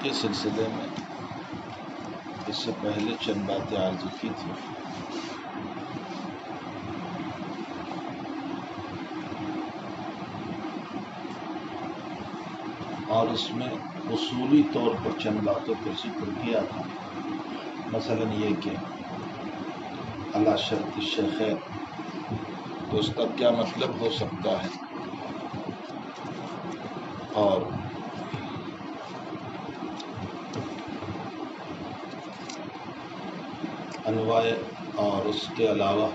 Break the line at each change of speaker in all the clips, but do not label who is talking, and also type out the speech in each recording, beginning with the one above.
کے سلسلے میں اس سے پہلے چند باتیں عرض کی تھی. اور اس میں اصولی طور پر چند باتوں پر ذکر کیا تھا. مثلا یہ کہ اللہ شرط الشیخ ہے تو اس کا کیا مطلب ہو سکتا ہے، اور انواع اور اس کے علاوہ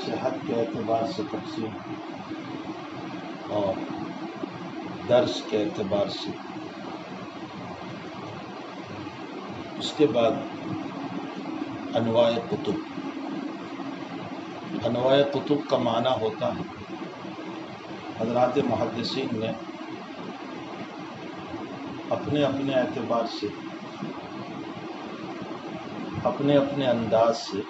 صحت کے اعتبار سے تقسیم اور درس کے اعتبار سے. اس کے بعد انواع کتب. انواع کتب کا معنی ہوتا ہے، حضرات محدثین نے اپنے اپنے اعتبار سے، اپنے اپنے انداز سے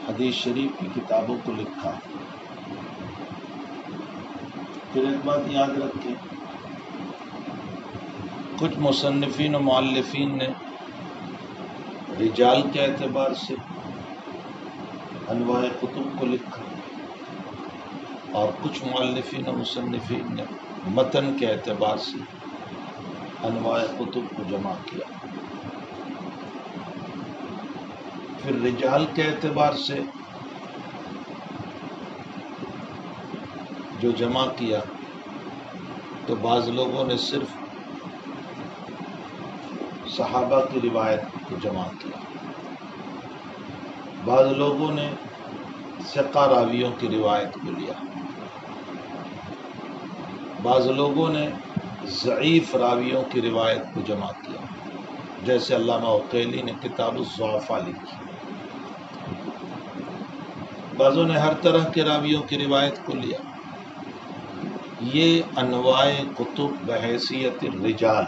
حدیث شریف کی کتابوں کو لکھا. پھر ایک بات یاد رکھیں، کچھ مصنفین و مؤلفین نے رجال کے اعتبار سے انواع کتب کو لکھا، اور کچھ مؤلفین و مصنفین نے متن کے اعتبار سے انواع کتب کو جمع کیا. پھر رجال کے اعتبار سے جو جمع کیا تو بعض لوگوں نے صرف صحابہ کی روایت کو جمع کیا، بعض لوگوں نے ثقہ راویوں کی روایت کو لیا، بعض لوگوں نے ضعیف راویوں کی روایت کو جمع کیا، جیسے علامہ عقیلی نے کتاب الضعفاء لکھی. بعضوں نے ہر طرح کے راویوں کی روایت کو لیا. یہ انواع کتب بحیثیت الرجال.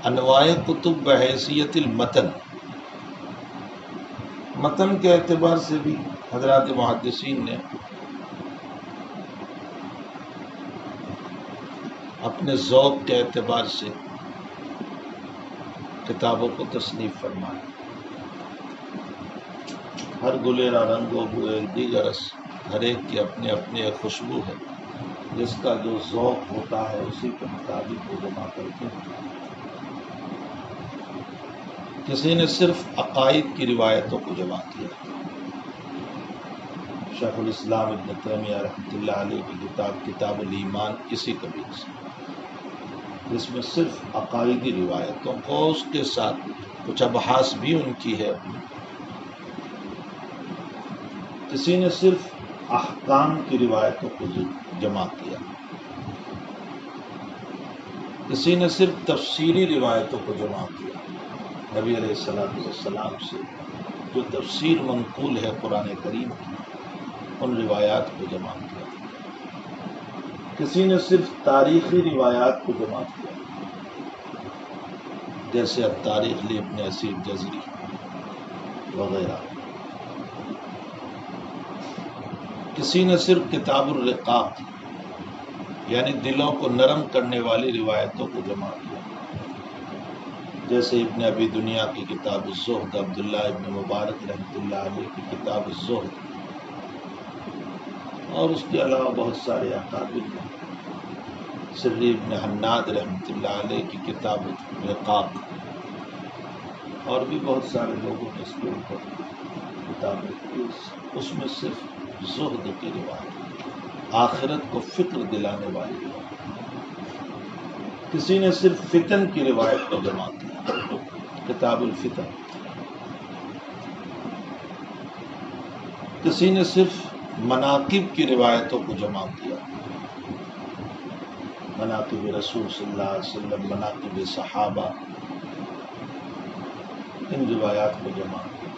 انواع کتب بحیثیت المتن. متن کے اعتبار سے بھی حضرات محدثین نے اپنے ذوق کے اعتبار سے کتابوں کو تصنیف فرمایا. ہر گلیرا رنگ و بو ایک دیگر رس، ہر ایک کی اپنی اپنی ایک خوشبو ہے. جس کا جو ذوق ہوتا ہے اسی کے مطابق وہ جمع کرتے ہیں. کسی نے صرف عقائد کی روایتوں کو جمع کیا. شیخ الاسلام ابن تیمیہ رحمۃ اللہ علیہ کی کتاب کتاب الایمان اسی قبیل سے، جس میں صرف عقائدی روایتوں کو، اس کے ساتھ کچھ ابحاث بھی ان کی ہے. کسی نے صرف احکام کی روایتوں کو جمع کیا. کسی نے صرف تفسیری روایتوں کو جمع کیا. نبی علیہ السلام سے جو تفسیر منقول ہے قرآن کریم کی، ان روایات کو جمع کیا. کسی نے صرف تاریخی روایات کو جمع کیا، جیسے التاریخ لابن اسیر جزری وغیرہ. کسی نے صرف کتاب الرقاق یعنی دلوں کو نرم کرنے والی روایتوں کو جمع کیا، جیسے ابن ابی دنیا کی کتاب الزہد، عبداللہ ابن مبارک رحمۃ اللہ علیہ کی کتاب الزہد، اور اس کے علاوہ بہت سارے اکابر ہیں. سری ابن حناد رحمۃ اللہ علیہ کی کتاب الرقاق، اور بھی بہت سارے لوگوں نے اس کے اوپر کتابیں کی. اس میں صرف زہد کی روایت، آخرت کو فکر دلانے والی روایت. کسی نے صرف فتن کی روایت کو جمع کیا، کتاب الفتن. کسی نے صرف مناقب کی روایتوں کو جمع کیا، مناقب رسول صلی اللہ علیہ وسلم، مناقب صحابہ، ان روایات کو جمع کیا.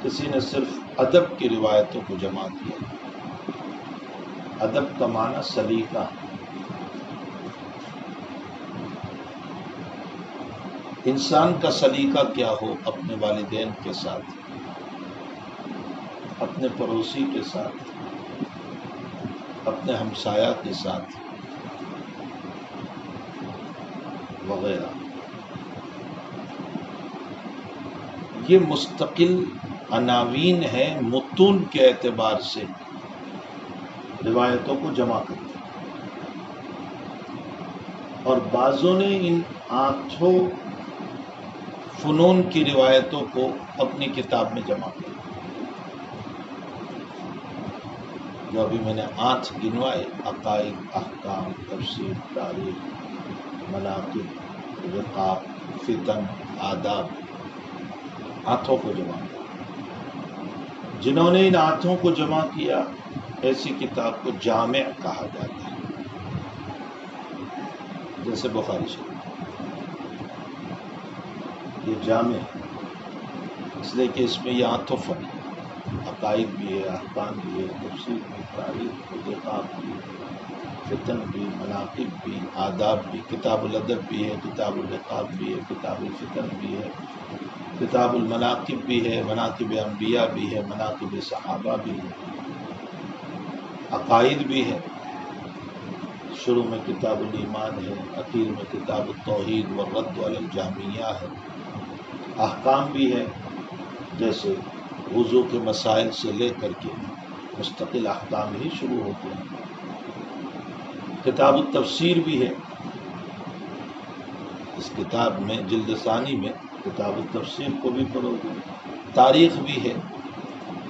کسی نے صرف ادب کی روایتوں کو جمع کیا. ادب کا معنی سلیقہ. انسان کا سلیقہ کیا ہو اپنے والدین کے ساتھ، اپنے پڑوسی کے ساتھ، اپنے ہمسایہ کے ساتھ وغیرہ، یہ مستقل عناوین ہیں متون کے اعتبار سے روایتوں کو جمع کرتے ہیں، اور بعضوں نے ان 8 فنون کی روایتوں کو اپنی کتاب میں جمع کیا، جو ابھی میں نے 8 گنوائے: عقائد، احکام، تفسیر، تاریخ، مناقب، رقاق، فتن، آداب، 8 کو جمع کیا۔ جنہوں نے ان 8 کو جمع کیا، ایسی کتاب کو جامع کہا جاتا ہے، جیسے بخاری شریف، یہ جامع اس لیے کہ اس میں یہ 8 فن ہے، عقائد بھی ہے، احکام بھی ہے، تفسیر بھی، تاریخ بھی، رقاق بھی، فتن بھی، مناقب بھی، آداب بھی، کتاب الادب بھی ہے، کتاب الرقاق بھی ہے، کتاب الفتن بھی ہے، کتاب المناقب بھی ہے، مناقب انبیاء بھی ہے، مناقب صحابہ بھی ہے، عقائد بھی ہے، شروع میں کتاب الایمان ہے، اخیر میں کتاب التوحید والرد علی الجہمیہ ہے، احکام بھی ہے، جیسے وضو کے مسائل سے لے کر کے مستقل احکام ہی شروع ہوتے ہیں، کتاب التفسیر بھی ہے، اس کتاب میں جلد ثانی میں کتاب التفسیر کو بھی پڑھو گے، تاریخ بھی ہے،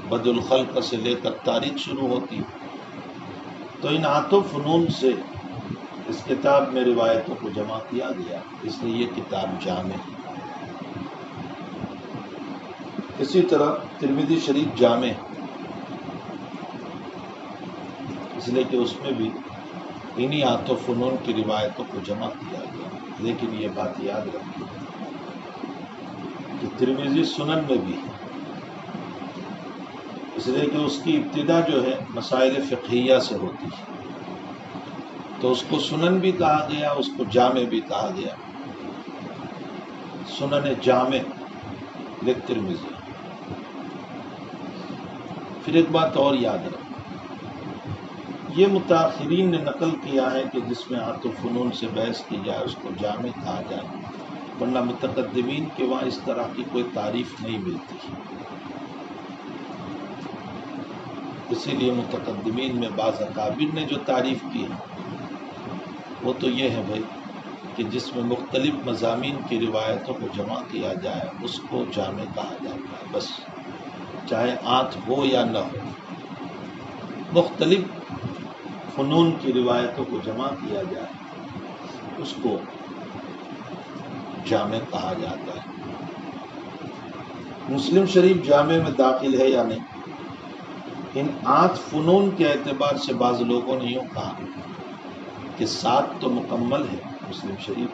بدء الخلق سے لے کر تاریخ شروع ہوتی، تو ان 8 فنون سے اس کتاب میں روایتوں کو جمع کیا گیا، اس لیے یہ کتاب جامع ہے۔ اسی طرح ترمذی شریف جامع ہے، اس لیے کہ اس میں بھی انہی 8 فنون کی روایتوں کو جمع کیا گیا، لیکن یہ بات یاد رکھیں کہ ترمذی سنن میں بھی ہے، اس لیے کہ اس کی ابتدا جو ہے مسائل فقہیہ سے ہوتی ہے، تو اس کو سنن بھی کہا گیا، اس کو جامع بھی کہا گیا، سنن جامع للترمذی۔ پھر ایک بات اور یاد رکھیں، یہ متاخرین نے نقل کیا ہے کہ جس میں 8 فنون سے بحث کی جائے اس کو جامع کہا جائے، ورنہ متقدمین کے وہاں اس طرح کی کوئی تعریف نہیں ملتی، اسی لیے متقدمین میں بعض اکابر نے جو تعریف کی ہے وہ تو یہ ہے بھائی کہ جس میں مختلف مضامین کی روایتوں کو جمع کیا جائے اس کو جامع کہا جاتا ہے، بس چاہے 8 ہو یا نہ ہو، مختلف فنون کی روایتوں کو جمع کیا جائے اس کو جامع کہا جاتا ہے۔ مسلم شریف جامع میں داخل ہے یا نہیں؟ ان 8 فنون کے اعتبار سے بعض لوگوں نے یوں کہا کہ 7 تو مکمل ہے مسلم شریف،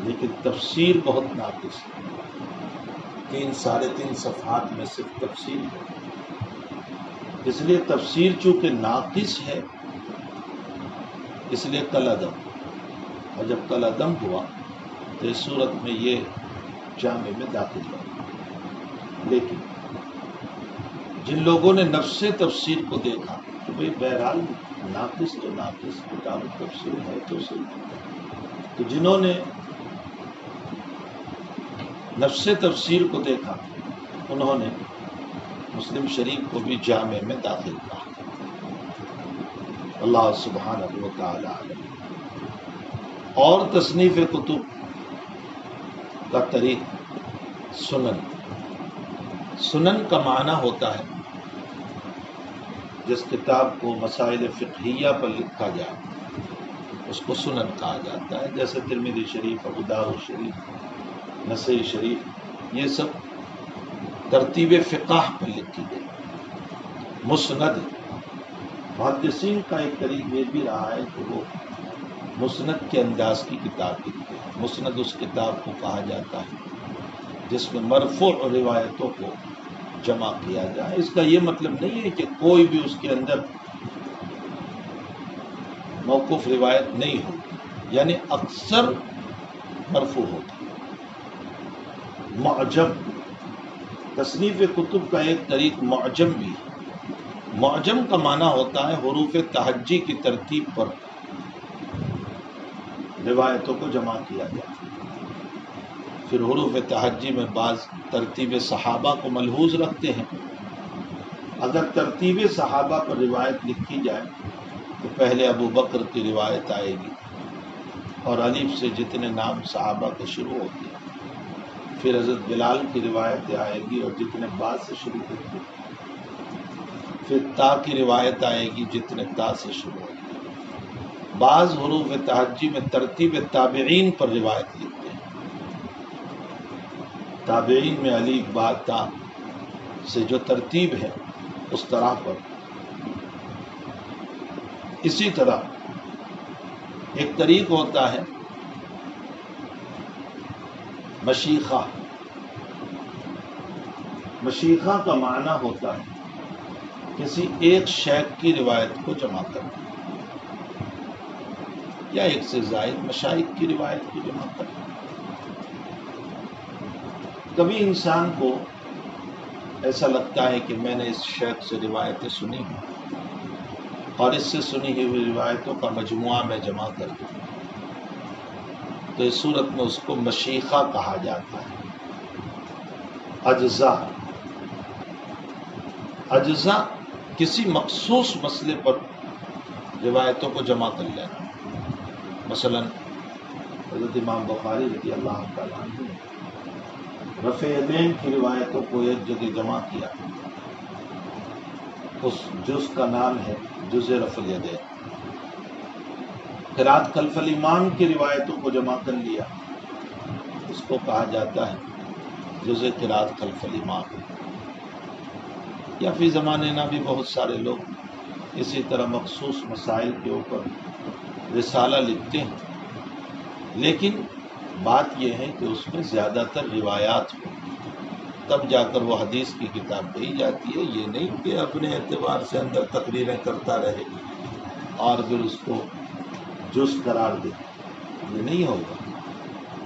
لیکن تفسیر بہت ناقص ہے، 3 ساڑھے 3 صفحات میں صرف تفسیر ہے، اس لیے تفسیر چونکہ ناقص ہے اس لیے کل عدم، اور جب کل عدم ہوا تو اس صورت میں یہ جامع میں داخل ہوا۔ لیکن جن لوگوں نے نفس تفسیر کو دیکھا کہ بھئی بہرحال ناقص تو ناقص، کتاب تفسیر ہے تو صحیح، تو جنہوں نے نفس تفسیر کو دیکھا انہوں نے مسلم شریف کو بھی جامع میں داخل کہا۔ اللہ سبحانہ و تعالی عالم۔ اور تصنیف کتب کا طریق سنن، سنن کا معنی ہوتا ہے جس کتاب کو مسائل فقہیہ پر لکھا جائے اس کو سنن کہا جاتا ہے، جیسے ترمذی شریف، ابو داؤد شریف، نسائی شریف، یہ سب ترتیب فقہ پر لکھی گئی۔ مسند، محدثین کا ایک طریق یہ بھی رہا ہے کہ وہ مسند کے انداز کی کتاب لکھتے ہیں۔ مسند اس کتاب کو کہا جاتا ہے جس میں مرفوع روایتوں کو جمع کیا جائے۔ اس کا یہ مطلب نہیں ہے کہ کوئی بھی اس کے اندر موقوف روایت نہیں ہوتی، یعنی اکثر مرفوع ہوتی ہے، معجم، تصنیف کتب کا ایک طریق معجم بھی ہے۔ معجم کا معنی ہوتا ہے حروف تہجی کی ترتیب پر روایتوں کو جمع کیا گیا۔ پھر حروف تہجی میں بعض ترتیب صحابہ کو ملحوظ رکھتے ہیں۔ اگر ترتیب صحابہ پر روایت لکھی جائے تو پہلے ابو بکر کی روایت آئے گی اور الف سے جتنے نام صحابہ کے شروع ہوتے ہیں، پھر حضرت بلال کی روایت آئے گی اور جتنے با سے شروع ہوتے ہیں، پھر تا کی روایت آئے گی جتنے تا سے شروع ہوتے ہیں۔ بعض حروف تہجی میں ترتیب تابعین پر روایت لکھتے ہیں۔ تابعین میں الف با تا سے جو ترتیب ہے اس طرح پر۔ اسی طرح ایک طریق ہوتا ہے مشیخہ۔ مشیخہ کا معنی ہوتا ہے کسی ایک شیخ کی روایت کو جمع کرنا یا ایک سے زائد مشائخ کی روایت کو جمع کرنا۔ کبھی انسان کو ایسا لگتا ہے کہ میں نے اس شیخ سے روایتیں سنی ہیں اور اس سے سنی ہوئی روایتوں کا مجموعہ میں جمع کر دوں، تو اس صورت میں اس کو مشیخہ کہا جاتا ہے۔ اجزاء کسی مخصوص مسئلے پر روایتوں کو جمع کر لینا۔ مثلا حضرت امام بخاری رضی اللہ تعالیٰ عنہ نے رفع یدین کی روایتوں کو ایک جگہ جمع کیا، اس جز کا نام ہے جز رفع الیدین۔ قرات خلف الامام کی روایتوں کو جمع کر لیا، اس کو کہا جاتا ہے جز قرات خلف الامام۔ یا فی زمانہ بھی بہت سارے لوگ اسی طرح مخصوص مسائل کے اوپر رسالہ لکھتے ہیں، لیکن بات یہ ہے کہ اس میں زیادہ تر روایات ہوں، تب جا کر وہ حدیث کی کتاب کہی جاتی ہے۔ یہ نہیں کہ اپنے اعتبار سے اندر تقریریں کرتا رہے اور پھر اس کو جز قرار دے، یہ نہیں ہوگا۔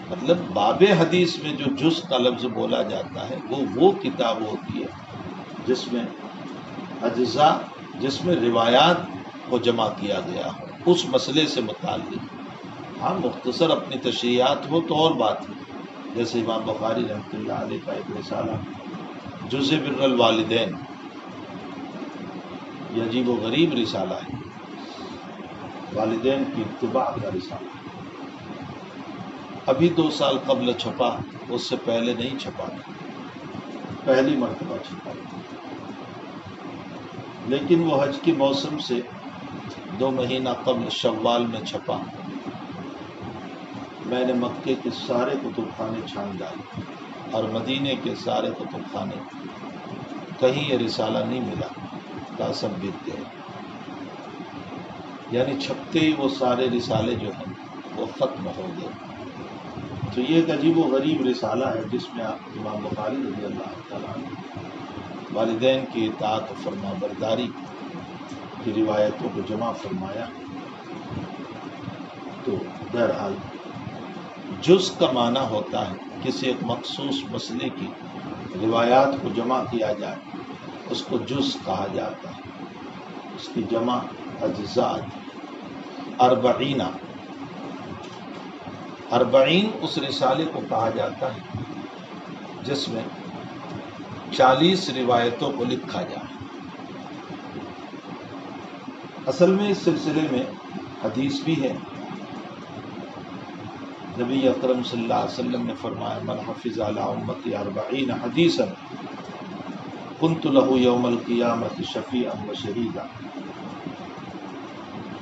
مطلب باب حدیث میں جو جز کا لفظ بولا جاتا ہے وہ کتاب ہوتی ہے جس میں اجزاء، جس میں روایات کو جمع کیا گیا ہو اس مسئلے سے متعلق۔ ہاں مختصر اپنی تشریحات ہو تو اور بات ہے، جیسے امام بخاری رحمۃ اللہ علیہ کا ایک رسالہ جز بر الوالدین، یہ عجیب و غریب رسالہ ہے، والدین کی اتباع کا رسالہ، ابھی 2 سال قبل چھپا، اس سے پہلے نہیں چھپا تھا، پہلی مرتبہ چھپا تھا، لیکن وہ حج کے موسم سے 2 مہینہ قبل شوال میں چھپا۔ میں نے مکے کے سارے کتب خانے چھان ڈالے اور مدینے کے سارے کتب خانے، کہیں یہ رسالہ نہیں ملا، کا سب بک گئے، یعنی چھپتے ہی وہ سارے رسالے جو ہیں وہ ختم ہو گئے۔ تو یہ ایک عجیب و غریب رسالہ ہے جس میں امام بخاری رضی اللہ تعالیٰ عنہ والدین کی اطاعت و فرما برداری کی روایتوں کو جمع فرمایا۔ تو بہرحال جز کا معنی ہوتا ہے کسی ایک مخصوص مسئلے کی روایات کو جمع کیا جائے، اس کو جز کہا جاتا ہے، اس کی جمع اجزاء۔ اربعین اس رسالے کو کہا جاتا ہے جس میں 40 روایتوں کو لکھا جائے۔ اصل میں اس سلسلے میں حدیث بھی ہے۔ نبی اکرم صلی اللہ علیہ وسلم نے فرمایا من حفظ علی امتی 40 حدیثا کنت له یوم القیامۃ شفیعا و شہیدا۔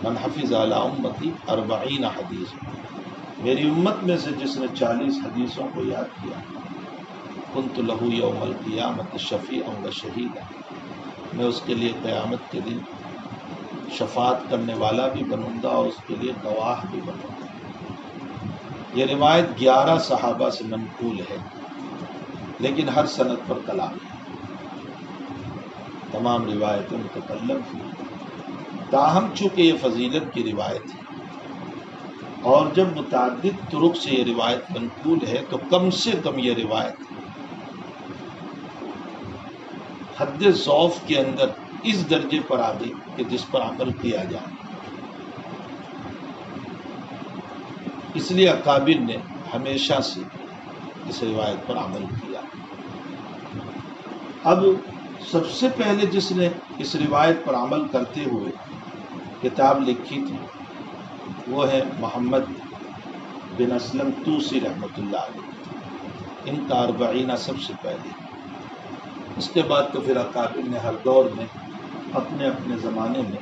من حفظ علی امتی 40 حدیثا، میری امت میں سے جس نے 40 حدیثوں کو یاد کیا، کنت له یوم القیامۃ شفیعا و شہیدا، میں اس کے لیے قیامت کے دن شفاعت کرنے والا بھی بنوں گا اور اس کے لیے گواہ بھی بنوں گا۔ یہ روایت 11 صحابہ سے منقول ہے، لیکن ہر سند پر کلام ہے، تمام روایتیں متکلم ہوئی۔ تاہم چونکہ یہ فضیلت کی روایت ہے اور جب متعدد طرق سے یہ روایت منقول ہے تو کم سے کم یہ روایت حد ضعف کے اندر اس درجے پر آ گئی کہ جس پر عمل کیا جائے. اس لیے اکابر نے ہمیشہ سے اس روایت پر عمل کیا. اب سب سے پہلے جس نے اس روایت پر عمل کرتے ہوئے کتاب لکھی تھی وہ ہے محمد بن اسلم توسی رحمۃ اللہ علیہ. ان کا اربعینہ سب سے پہلے. اس کے بعد تو پھر اکابر نے ہر دور میں اپنے اپنے زمانے میں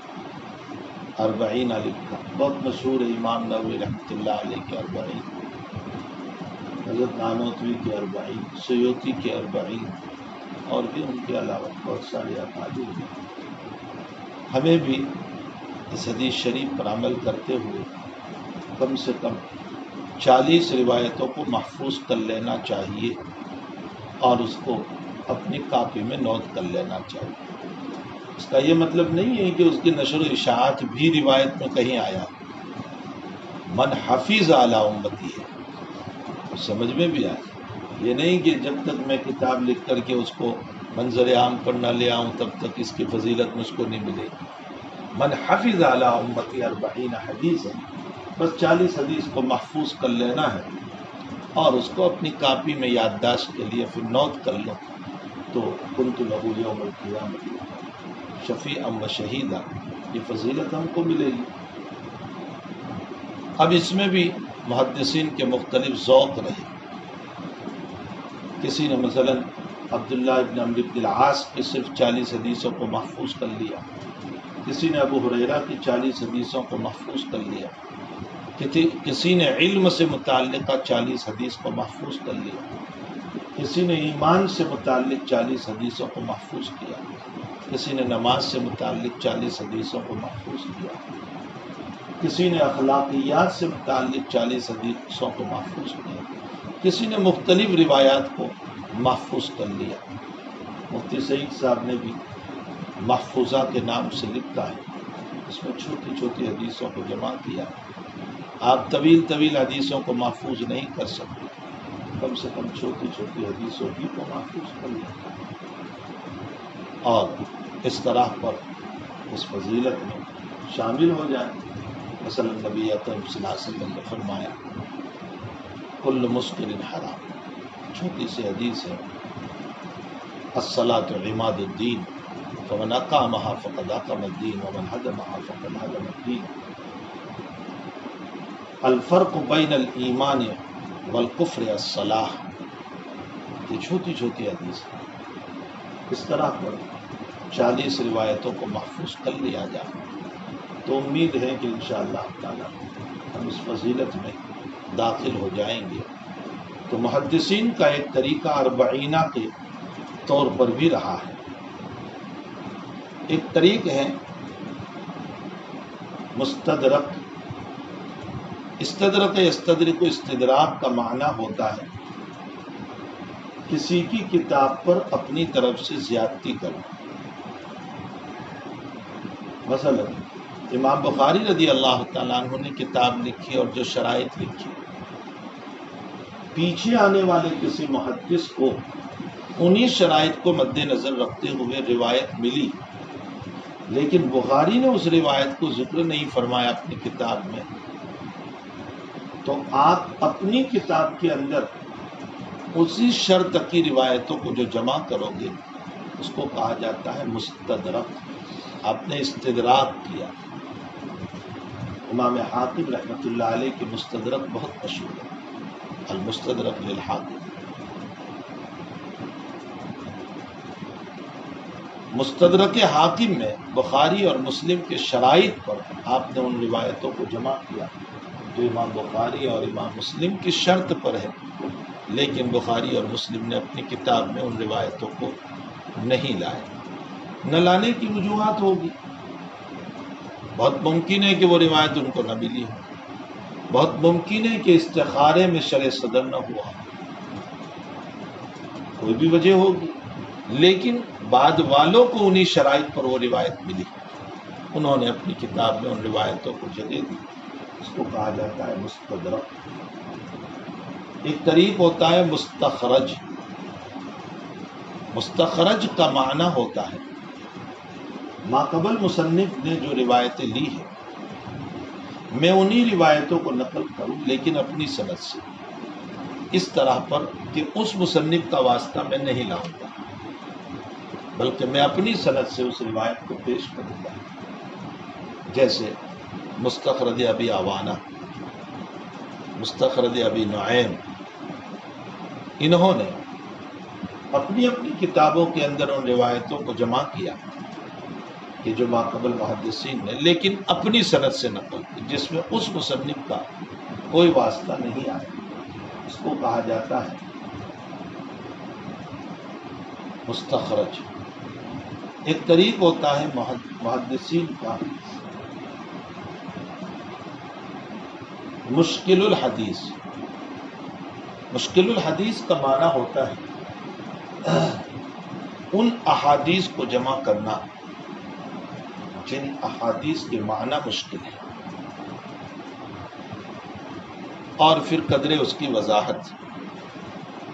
اربعینہ لکھا. بہت مشہور ہے امام نووی رحمۃ اللہ علیہ کے اربعین، حضرت نانوتوی کے اربعین، سیوطی کے اربعین، اور بھی ان کے علاوہ بہت سارے اکابر ہیں. ہمیں بھی اس حدیث شریف پر عمل کرتے ہوئے کم سے کم 40 روایتوں کو محفوظ کر لینا چاہیے اور اس کو اپنی کاپی میں نوٹ کر لینا چاہیے. اس کا یہ مطلب نہیں ہے کہ اس کی نشر و اشاعت بھی روایت میں کہیں آیا. من حفیظ اعلی امتی ہے، سمجھ میں بھی آئے. یہ نہیں کہ جب تک میں کتاب لکھ کر کے اس کو منظر عام پر نہ لے آؤں تب تک اس کی فضیلت مجھ کو نہیں ملے گی. من حفظ اعلی امتی 40 حدیث ہے، بس 40 حدیث کو محفوظ کر لینا ہے اور اس کو اپنی کاپی میں یادداشت کے لیے پھر نوٹ کر لو تو کنت لہ یوم القیامۃ شفیعا و شہیدا، یہ فضیلت ہم کو ملے گی. اب اس میں بھی محدثین کے مختلف ذوق رہے. کسی نے مثلا عبداللہ ابن عمرو بن العاص کی صرف 40 حدیثوں کو محفوظ کر لیا، کسی نے ابو ہریرہ کی 40 حدیثوں کو محفوظ کر لیا، کسی نے علم سے متعلقہ 40 حدیث کو محفوظ کر لیا، کسی نے ایمان سے متعلق 40 حدیثوں کو محفوظ کیا، کسی نے نماز سے متعلق 40 حدیثوں کو محفوظ کیا، کسی نے اخلاقیات سے متعلق 40 حدیثوں کو محفوظ کیا، کسی نے مختلف روایات کو محفوظ کر لیا. مفتی سعید صاحب نے بھی محفوظہ کے نام سے لکھا ہے، اس میں چھوٹی چھوٹی حدیثوں کو جمع کیا. آپ طویل طویل حدیثوں کو محفوظ نہیں کر سکتے، کم سے کم چھوٹی چھوٹی حدیثوں ہی کو محفوظ کر لیا اور اس طرح پر اس فضیلت میں شامل ہو جائیں. مثلا نبی اکرم صلی اللہ علیہ وسلم نے فرمایا کل مسکر حرام، چھوٹی سی حدیث ہے، الصلاۃ عماد الدین فمن اقامها فقد اقام الدین ومن هدمها فقد هدم الدین. الفرق بین الایمان والکفر الصلاۃ. یہ چھوٹی چھوٹی حدیث ہے. اس طرح پر 40 روایتوں کو محفوظ کر لیا جائے تو امید ہے کہ انشاءاللہ تعالی ہم اس فضیلت میں داخل ہو جائیں گے. تو محدثین کا ایک طریقہ اربعینہ کے طور پر بھی رہا ہے. ایک طریق ہے مستدرک. استدرک استدراک کا معنی ہوتا ہے کسی کی کتاب پر اپنی طرف سے زیادتی کرنا. مثلا امام بخاری رضی اللہ تعالیٰ عنہ نے کتاب لکھی اور جو شرائط لکھی، پیچھے آنے والے کسی محدث کو انہی شرائط کو مد نظر رکھتے ہوئے روایت ملی، لیکن بخاری نے اس روایت کو ذکر نہیں فرمایا اپنی کتاب میں، تو آپ اپنی کتاب کے اندر اسی شرط کی روایتوں کو جو جمع کرو گے اس کو کہا جاتا ہے مستدرک. آپ نے استدراک کیا. امام حاکم رحمۃ اللہ علیہ کی مستدرک بہت مشہور ہے، المستدرک للحاکم. مستدرک حاکم میں بخاری اور مسلم کے شرائط پر آپ نے ان روایتوں کو جمع کیا جو امام بخاری اور امام مسلم کی شرط پر ہے، لیکن بخاری اور مسلم نے اپنی کتاب میں ان روایتوں کو نہیں لائے. نہ لانے کی وجوہات ہوگی. بہت ممکن ہے کہ وہ روایت ان کو نہ ملی ہو، بہت ممکن ہے کہ استخارے میں شرع صدر نہ ہوا، کوئی بھی وجہ ہوگی، لیکن بعد والوں کو انہی شرائط پر وہ روایت ملی، انہوں نے اپنی کتاب میں ان روایتوں کو جگہ دی. اس کو کہا جاتا ہے مستدرک. ایک طریق ہوتا ہے مستخرج. مستخرج کا معنی ہوتا ہے ماقبل مصنف نے جو روایتیں لی ہیں میں انہی روایتوں کو نقل کروں لیکن اپنی سند سے، اس طرح پر کہ اس مصنف کا واسطہ میں نہیں لاؤں گا بلکہ میں اپنی سند سے اس روایت کو پیش کروں گا۔ جیسے مستخرج ابی عوانہ، مستخرج ابی نعیم، انہوں نے اپنی اپنی کتابوں کے اندر ان روایتوں کو جمع کیا کہ جو ماقبل محدثین نے، لیکن اپنی سند سے نقل کی جس میں اس مصنف کا کوئی واسطہ نہیں آیا، اس کو کہا جاتا ہے مستخرج۔ ایک طریق ہوتا ہے محدثین کا مشکل الحدیث۔ مشکل الحدیث کا معنی ہوتا ہے ان احادیث کو جمع کرنا جن احادیث کے معنی مشکل ہے، اور پھر قدرے اس کی وضاحت،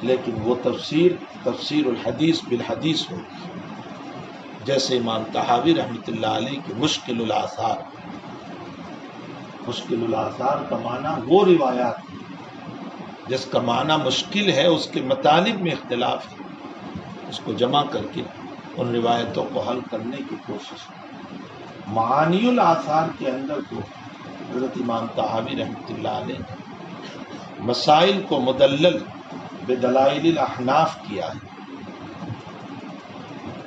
لیکن وہ تفسیر الحدیث بالحدیث ہوگی۔ جیسے امام طحاوی رحمۃ اللہ علیہ کی مشکل الآثار۔ مشکل الآثار کا معنی وہ روایات جس کا معنی مشکل ہے، اس کے مطالب میں اختلاف ہے، اس کو جمع کر کے ان روایتوں کو حل کرنے کی کوشش۔ معانی الآثار کے اندر تو حضرت امام طحاوی رحمۃ اللہ علیہ نے مسائل کو مدلل بدلائل الاحناف کیا ہے،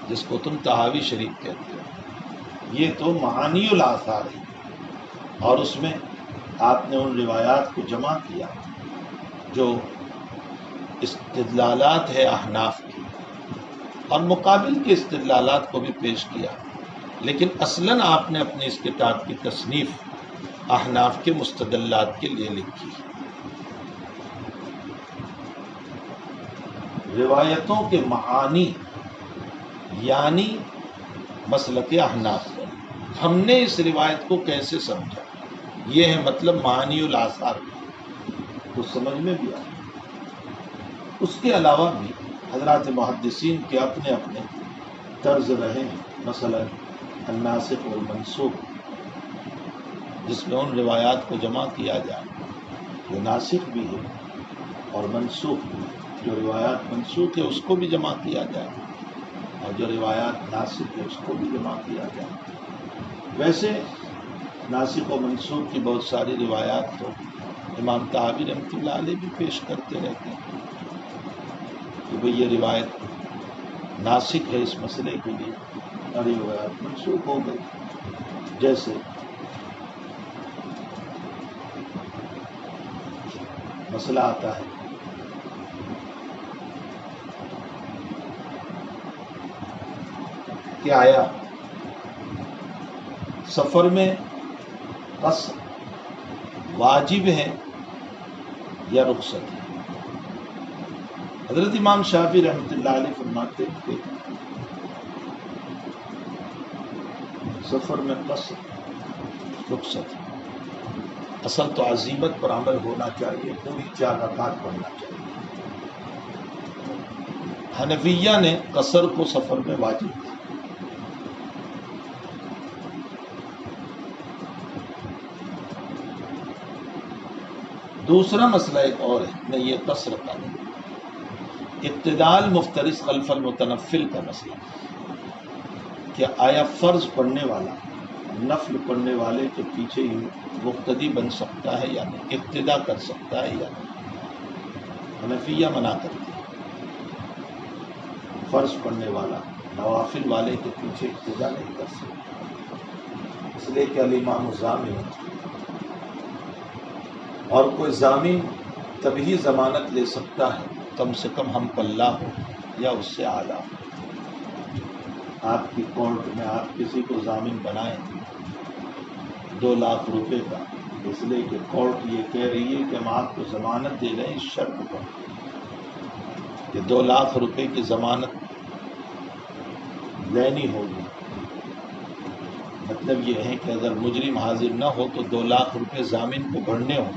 جس کو تم طحاوی شریف کہتے ہو، یہ تو معانی الآثار ہے، اور اس میں آپ نے ان روایات کو جمع کیا جو استدلالات ہے احناف کی، اور مقابل کے استدلالات کو بھی پیش کیا، لیکن اصلاً آپ نے اپنی اس کتاب کی تصنیف احناف کے مستدلات کے لیے لکھی۔ روایتوں کے معانی یعنی مسلک احناف پر ہم نے اس روایت کو کیسے سمجھا، یہ ہے مطلب معانی الآثار کو سمجھ میں بھی آئے۔ اس کے علاوہ بھی حضرات محدثین کے اپنے اپنے طرز رہے ہیں، مثلا الناسخ والمنسوخ، جس میں ان روایات کو جمع کیا جائے جو ناسخ بھی ہے اور منسوخ بھی، جو روایات منسوخ ہے اس کو بھی جمع کیا جائے اور جو روایات ناسخ ہے اس کو بھی جمع کیا جائے۔ ویسے ناسخ و منسوخ کی بہت ساری روایات تو امام طحاوی رحمۃ اللہ علیہ بھی پیش کرتے رہتے ہیں کہ بھئی یہ روایت ناسخ ہے اس مسئلے کے لیے اور یہ روایت منسوخ ہو گئی۔ جیسے مسئلہ آتا ہے کہ آیا سفر میں قصر واجب ہے یا رخصت ہے؟ حضرت امام شافعی رحمۃ اللہ علیہ فرماتے ہیں کہ سفر میں قصر رخصت ہے، اصل تو عزیمت پر عمل ہونا چاہیے، پوری 4 رکعات پڑھنا چاہیے۔ حنفیہ نے قصر کو سفر میں واجب کیا۔ دوسرا مسئلہ ایک اور ہے، نہیں یہ قصر کا نہیں، اعتدال مفترض خلف المتنفل کا مسئلہ، کہ آیا فرض پڑھنے والا نفل پڑھنے والے کے پیچھے ہی مقتدی بن سکتا ہے یا نہیں، اقتدا کر سکتا ہے یا نہیں؟ حنفیہ منع کرتی ہے، فرض پڑھنے والا نوافل والے کے پیچھے اقتدا نہیں کر سکتا، اس لیے کہ الامام ضامن، اور کوئی ضامن تبھی ضمانت لے سکتا ہے کم سے کم ہم پلہ ہو یا اس سے اعلیٰ ہو۔ آپ کی کورٹ میں آپ کسی کو ضامن بنائیں 2 لاکھ روپے کا، اس لیے کہ کورٹ یہ کہہ رہی ہے کہ ہم آپ کو ضمانت دے رہے ہیں اس شرط پر کہ 2 لاکھ روپے کی ضمانت لینی ہوگی، مطلب یہ ہے کہ اگر مجرم حاضر نہ ہو تو 2 لاکھ روپے ضامن کو بھرنے ہوں،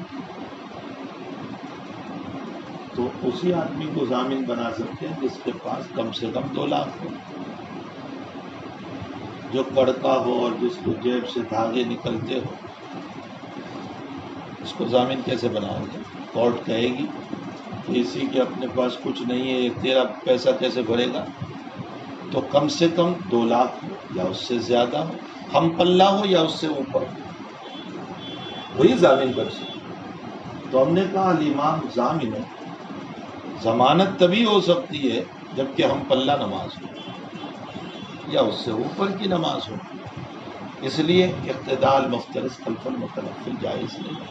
تو اسی آدمی کو ضامن بنا سکتے ہیں جس کے پاس کم سے کم 2 لاکھ ہو، جو کڑکا ہو اور جس کو جیب سے دھاگے نکلتے ہو، اس کو ضامن کیسے بناؤ گے؟ کورٹ کہے گی کہ اسی کے اپنے پاس کچھ نہیں ہے، یہ تیرا پیسہ کیسے بھرے گا؟ تو کم سے کم 2 لاکھ ہو یا اس سے زیادہ ہو، ہم پلہ ہو یا اس سے اوپر ہو، وہی ضامن بن سکے۔ تو ہم نے کہا الامام ضامن ہو، ضمانت تبھی ہو سکتی ہے جبکہ ہم پلہ نماز ہو یا اس سے اوپر کی نماز ہو، اس لیے اقتداء المفترض خلف المتنفل جائز نہیں،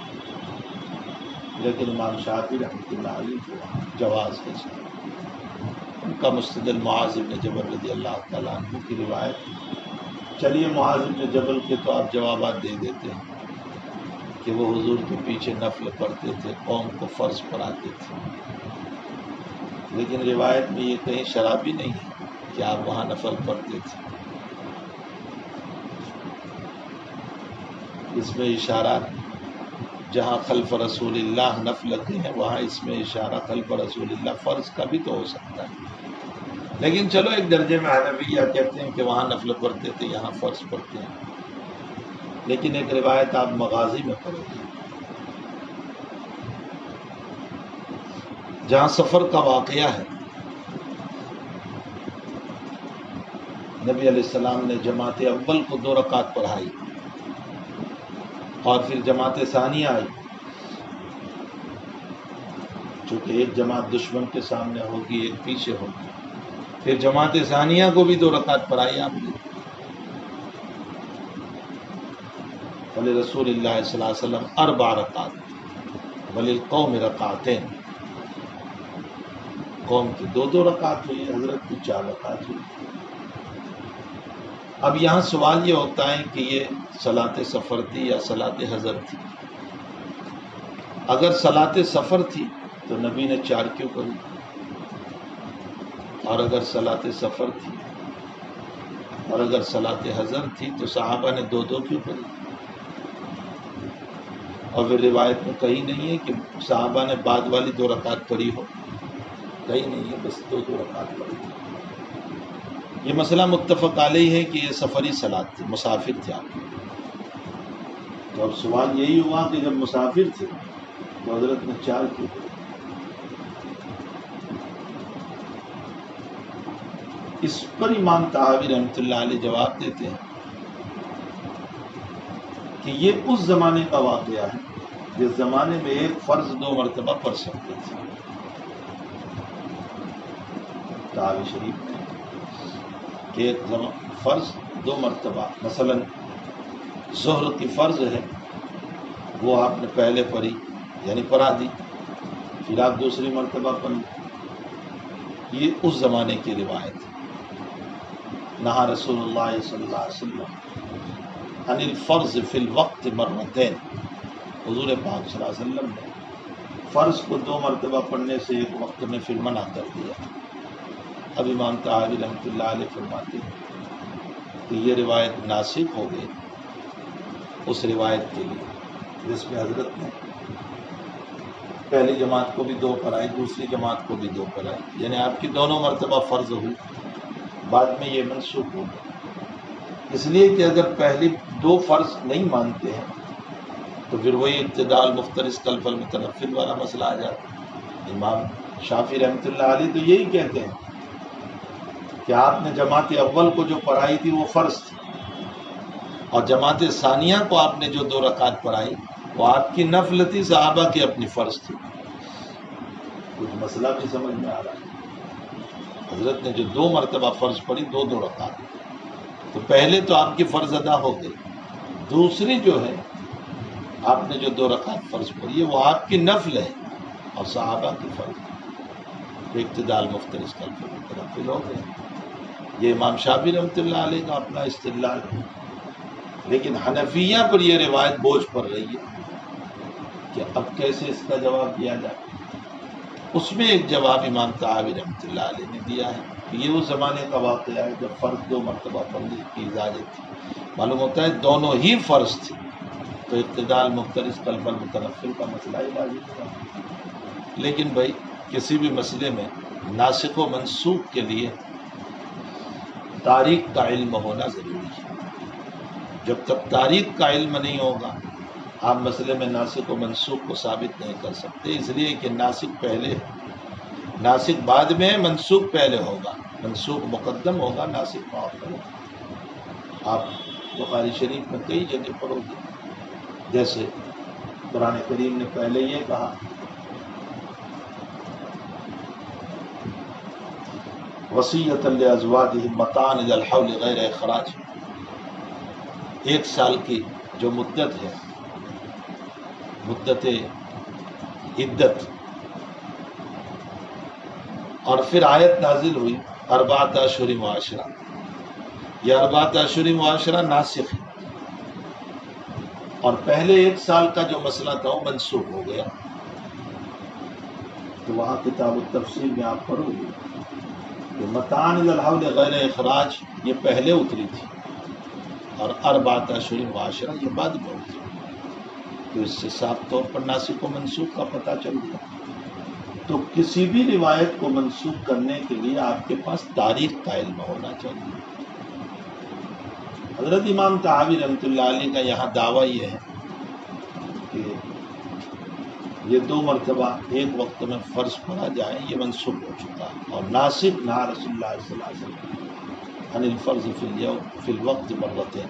لیکن امام شافعی رحمۃ اللہ علیہ کو جواز ہے۔ ان کا مستدل معاذ بن جبل رضی اللہ تعالیٰ عنہ کی روایت۔ چلیے معاذ بن جبل کے تو آپ جوابات دے دیتے ہیں کہ وہ حضور کے پیچھے نفل پڑھتے تھے، قوم کو فرض پڑھاتے تھے، لیکن روایت میں یہ کہیں شرابی نہیں ہے کہ آپ وہاں نفل پڑھتے تھے۔ اس میں اشارات جہاں خلف رسول اللہ نفل کے ہیں وہاں اس میں اشارہ خلف رسول اللہ فرض کا بھی تو ہو سکتا ہے، لیکن چلو ایک درجے میں حنفیہ کہتے ہیں کہ وہاں نفل پڑھتے تھے یہاں فرض پڑھتے ہیں، لیکن ایک روایت آپ مغازی میں پڑھو گے جہاں سفر کا واقعہ ہے، نبی علیہ السلام نے جماعت اول کو 2 رکعت پڑھائی اور پھر جماعت ثانیہ آئی، چونکہ ایک جماعت دشمن کے سامنے ہوگی ایک پیچھے ہوگی، پھر جماعت ثانیہ کو بھی 2 رکعت پڑھائی آپ نے۔ رسول اللہ صلی اللہ علیہ وسلم 4 رکعت وللقوم رکعتین، قوم کی 2 رکعت ہوئی، حضرت کی 4 رکعت ہوئی۔ اب یہاں سوال یہ ہوتا ہے کہ یہ صلاۃ سفر تھی یا صلاۃ حضر تھی؟ اگر صلاۃ سفر تھی تو نبی نے 4 کیوں کری، اور اگر صلاۃ سفر تھی اور اگر صلاۃ حضر تھی تو صحابہ نے 2 کیوں کری؟ اور پھر روایت میں کہیں نہیں ہے کہ صحابہ نے بعد والی 2 رکعت پڑھی ہو، کہیں نہیں ہے، بس 2 رکعت پڑھی۔ یہ مسئلہ متفق علیہ ہے کہ یہ سفری صلاۃ تھی، مسافر تھے آپ، تو اب سوال یہی ہوا کہ جب مسافر تھے تو حضرت نے 4 کیوں کری؟ اس پر امام طحاوی رحمۃ اللہ علیہ جواب دیتے ہیں کہ یہ اس زمانے کا واقعہ ہے جس زمانے میں ایک فرض 2 مرتبہ پڑھ سکتے تھے۔ طحاوی شریف میں کہ ایک فرض 2 مرتبہ، مثلا ظہر کی فرض ہے وہ آپ نے پہلے پڑھی یعنی پڑھا دی، پھر آپ دوسری مرتبہ پڑھی، یہ اس زمانے کی روایت ہے۔ نہا رسول اللہ صلی اللہ علیہ وسلم عن الفرض فی الوقت مرتين، حضور پاک صلی اللہ علیہ وسلم نے فرض کو 2 مرتبہ پڑھنے سے ایک وقت میں پھر منع کر دیا۔ اب امام طحاوی رحمۃ اللہ علیہ فرماتے ہیں کہ یہ روایت ناسخ ہو گئی اس روایت کے لیے جس میں حضرت نے پہلی جماعت کو بھی 2 پڑھائی، دوسری جماعت کو بھی 2 پڑھائی، یعنی آپ کی دونوں مرتبہ فرض ہوئی، بعد میں یہ منسوخ ہو گئی، اس لیے کہ اگر پہلی 2 فرض نہیں مانتے ہیں تو پھر وہی اقتداء المفترض خلف المتنفل والا مسئلہ آ جاتا ہے۔ امام شافعی رحمۃ اللہ علیہ تو یہی کہتے ہیں کہ آپ نے جماعت اول کو جو پڑھائی تھی وہ فرض تھی، اور جماعت ثانیہ کو آپ نے جو 2 رکعت پڑھائی وہ آپ کی نفل تھی، صحابہ کی اپنی فرض تھی۔ کچھ مسئلہ بھی سمجھ میں آ رہا ہے؟ حضرت نے جو 2 مرتبہ فرض پڑھی 2 رکعت، تو پہلے تو آپ کی فرض ادا ہو گئی، دوسری جو ہے آپ نے جو 2 رکعت فرض پڑھی ہے وہ آپ کی نفل ہے اور صحابہ کی فرض ہے، اقتداء المفترض خلف المتنفل ہو گئے۔ یہ امام شافعی رحمۃ اللہ علیہ کا اپنا استدلال ہے، لیکن حنفیہ پر یہ روایت بوجھ پڑ رہی ہے کہ اب کیسے اس کا جواب دیا جائے۔ اس میں ایک جواب امام طحاوی رحمۃ اللہ علیہ نے دیا ہے کہ یہ اس زمانے کا واقعہ ہے جب فرض 2 مرتبہ پڑھنے کی اجازت تھی، معلوم ہوتا ہے دونوں ہی فرض تھی، تو اقتداء المفترض خلف المتنفل کا مسئلہ ہی واضح تھا۔ لیکن بھائی کسی بھی مسئلے میں ناسخ و منسوخ کے لیے تاریخ کا علم ہونا ضروری ہے. جب تک تاریخ کا علم نہیں ہوگا آپ مسئلے میں ناسخ و منسوخ کو ثابت نہیں کر سکتے، اس لیے کہ ناسخ پہلے، ناسخ بعد میں، منسوخ پہلے ہوگا، منسوخ مقدم ہوگا، ناسخ مؤخر ہوگا. آپ بخاری شریف میں کئی جگہ پڑھو گے، جیسے قرآن کریم نے پہلے یہ کہا وصیۃ لازواجہم متاعا الی الحول غیر اخراج. 1 سال کی جو مدت ہے، مدت عدت، اور پھر آیت نازل ہوئی 4 اشہر معاشرہ. یہ 4 اشہر معاشرہ ناسخ ہے، اور پہلے 1 سال کا جو مسئلہ تھا وہ منسوخ ہو گیا. تو وہاں کتاب التفسیر میں آپ پڑھو گے کہ متاعا الی الحول غیر اخراج یہ پہلے اتری تھی، اور 4 اشہر معاشرہ یہ بعد میں اتری. تو اس سے صاف طور پر ناسخ و منسوخ کا پتہ چل گیا. تو کسی بھی روایت کو منسوخ کرنے کے لیے آپ کے پاس تاریخ کا علم ہونا چاہیے. حضرت امام طحاوی رحمۃ اللہ علیہ کا یہاں دعویٰ یہ ہے کہ یہ 2 مرتبہ ایک وقت میں فرض پڑھا جائے یہ منسوخ ہو چکا ہے، اور ناسخ نہا رسول اللہ صلی اللہ علیہ وسلم عن الفرض فی الوقت مرتين.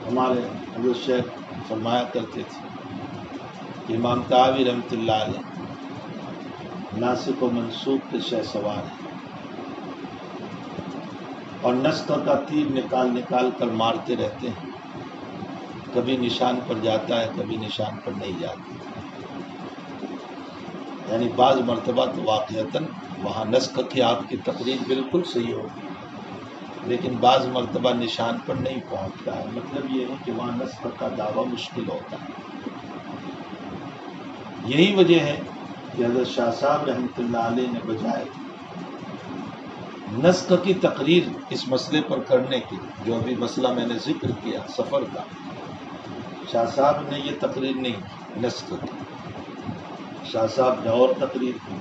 ہمارے حضرت شیخ فرمایا کرتے تھے کہ امام طحاوی رحمۃ اللہ علیہ ناسخ و منسوخ کے شہ سوار ہیں، اور نسخ کا تیر نکال نکال کر مارتے رہتے ہیں. کبھی نشان پر جاتا ہے، کبھی نشان پر نہیں جاتا. یعنی بعض مرتبہ تو واقعتاً وہاں نسخ کی آپ کی تقریر بالکل صحیح ہوگی، لیکن بعض مرتبہ نشان پر نہیں پہنچتا ہے. مطلب یہ ہے کہ وہاں نسخ کا دعویٰ مشکل ہوتا ہے. یہی وجہ ہے کہ حضرت شاہ صاحب رحمۃ اللہ علیہ نے بجائے نسخ کی تقریر اس مسئلے پر کرنے کی، جو ابھی مسئلہ میں نے ذکر کیا سفر کا، شاہ صاحب نے یہ تقریر نہیں کی نسخ کی. شاہ صاحب نے اور تقریر کی،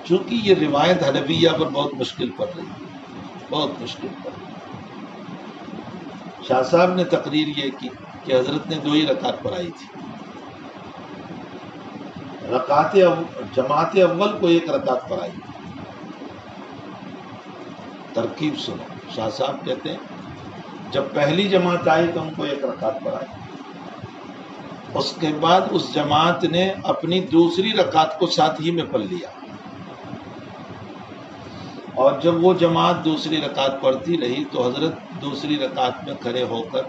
چونکہ یہ روایت حنفیہ پر بہت مشکل پڑ رہی ہے، بہت مشکل پڑ رہی ہے. شاہ صاحب نے تقریر یہ کی کہ حضرت نے 2 ہی رکعت پڑھائی تھی. جماعت اول کو 1 رکعت پڑھائی. ترکیب سنو، شاہ صاحب کہتے ہیں جب پہلی جماعت آئی تو ان کو 1 رکعت پڑھائی. اس کے بعد اس جماعت نے اپنی دوسری رکعت کو ساتھ ہی میں پڑھ لیا، اور جب وہ جماعت دوسری رکعت پڑھتی رہی تو حضرت دوسری رکعت میں کھڑے ہو کر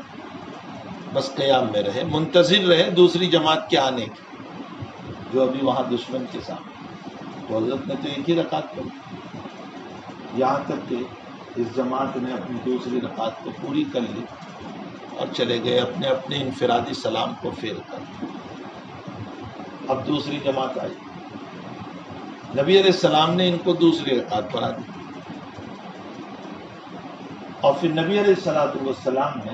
بس قیام میں رہے، منتظر رہے دوسری جماعت کے آنے کی جو ابھی وہاں دشمن کے سامنے. تو حضرت نے تو 1 ہی رکعت پڑھی، یہاں تک کہ اس جماعت نے اپنی دوسری رکعت کو پوری کر لی اور چلے گئے اپنے اپنے انفرادی سلام کو پھیر کر. اب دوسری جماعت آئی، نبی علیہ السلام نے ان کو دوسری رکعت پڑھا دی، اور پھر نبی علیہ السلام نے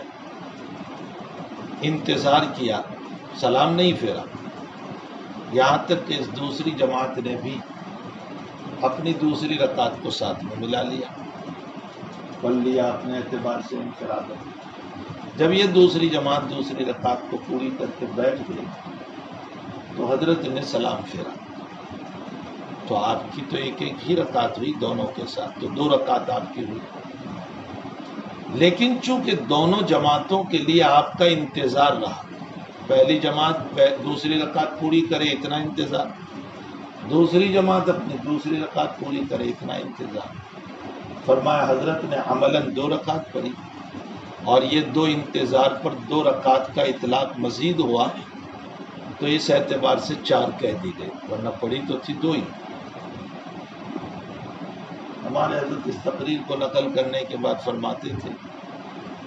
انتظار کیا، سلام نہیں پھیرا، یہاں تک کہ اس دوسری جماعت نے بھی اپنی دوسری رکعت کو ساتھ میں ملا لیا، پڑھ لیا اپنے اعتبار سے انفراد. جب یہ دوسری جماعت دوسری رکعت کو پوری کر کے بیٹھ گئی تو حضرت نے سلام پھیرا. تو آپ کی تو 1 ہی رکعت ہوئی دونوں کے ساتھ، تو 2 رکعت آپ کی ہوئی. لیکن چونکہ دونوں جماعتوں کے لیے آپ کا انتظار رہا، پہلی جماعت دوسری رکعت پوری کرے اتنا انتظار، دوسری جماعت اپنی دوسری رکعت پوری کرے اتنا انتظار. فرمایا حضرت نے عملاً 2 رکعت پڑھی، اور یہ 2 انتظار پر 2 رکعت کا اطلاق مزید ہوا تو اس اعتبار سے 4 کہہ دی گئی، ورنہ پڑھی تو تھی 2 ہی. ہمارے حضرت اس تقریر کو نقل کرنے کے بعد فرماتے تھے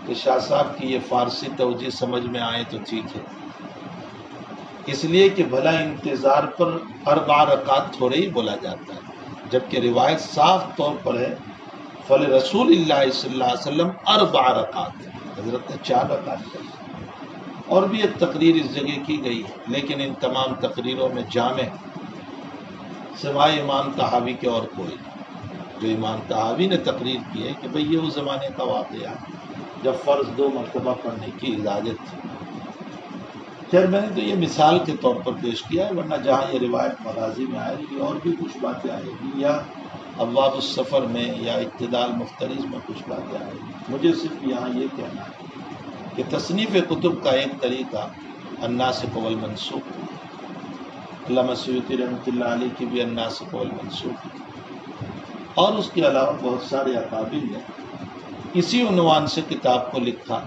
کہ شاہ صاحب کی یہ فارسی توجیہ سمجھ میں آئے تو ٹھیک ہے، اس لیے کہ بھلا انتظار پر 4 رکعت تھوڑے ہی بولا جاتا ہے، جبکہ روایت صاف طور پر ہے فلرسول اللہ صلی اللہ علیہ وسلم 4 رکعت، حضرت نے 4 رکعت پڑھی. اور بھی ایک تقریر اس جگہ کی گئی ہے، لیکن ان تمام تقریروں میں جامع سوائے امام طحاوی کے اور کوئی نہیں۔ جو امام طحاوی نے تقریر کی ہے کہ بھئی یہ اس زمانے کا واقعہ جب فرض 2 مرتبہ پڑھنے کی اجازت تھی۔ خیر میں نے تو یہ مثال کے طور پر پیش کیا ہے، ورنہ جہاں یہ روایت مغازی میں آئے گی اور بھی کچھ باتیں آئے گی، یا ابواب السفر میں یا اعتدال مفترض میں کچھ باتیں آئے گی۔ مجھے صرف یہاں یہ کہنا ہے کہ تصنیف کتب کا ایک طریقہ الناسخ والمنسوخ، علامہ سیوطی رحمۃ اللہ علیہ کی بھی الناسخ والمنسوخ، اور اس کے علاوہ بہت سارے اکابر نے اسی عنوان سے کتاب کو لکھا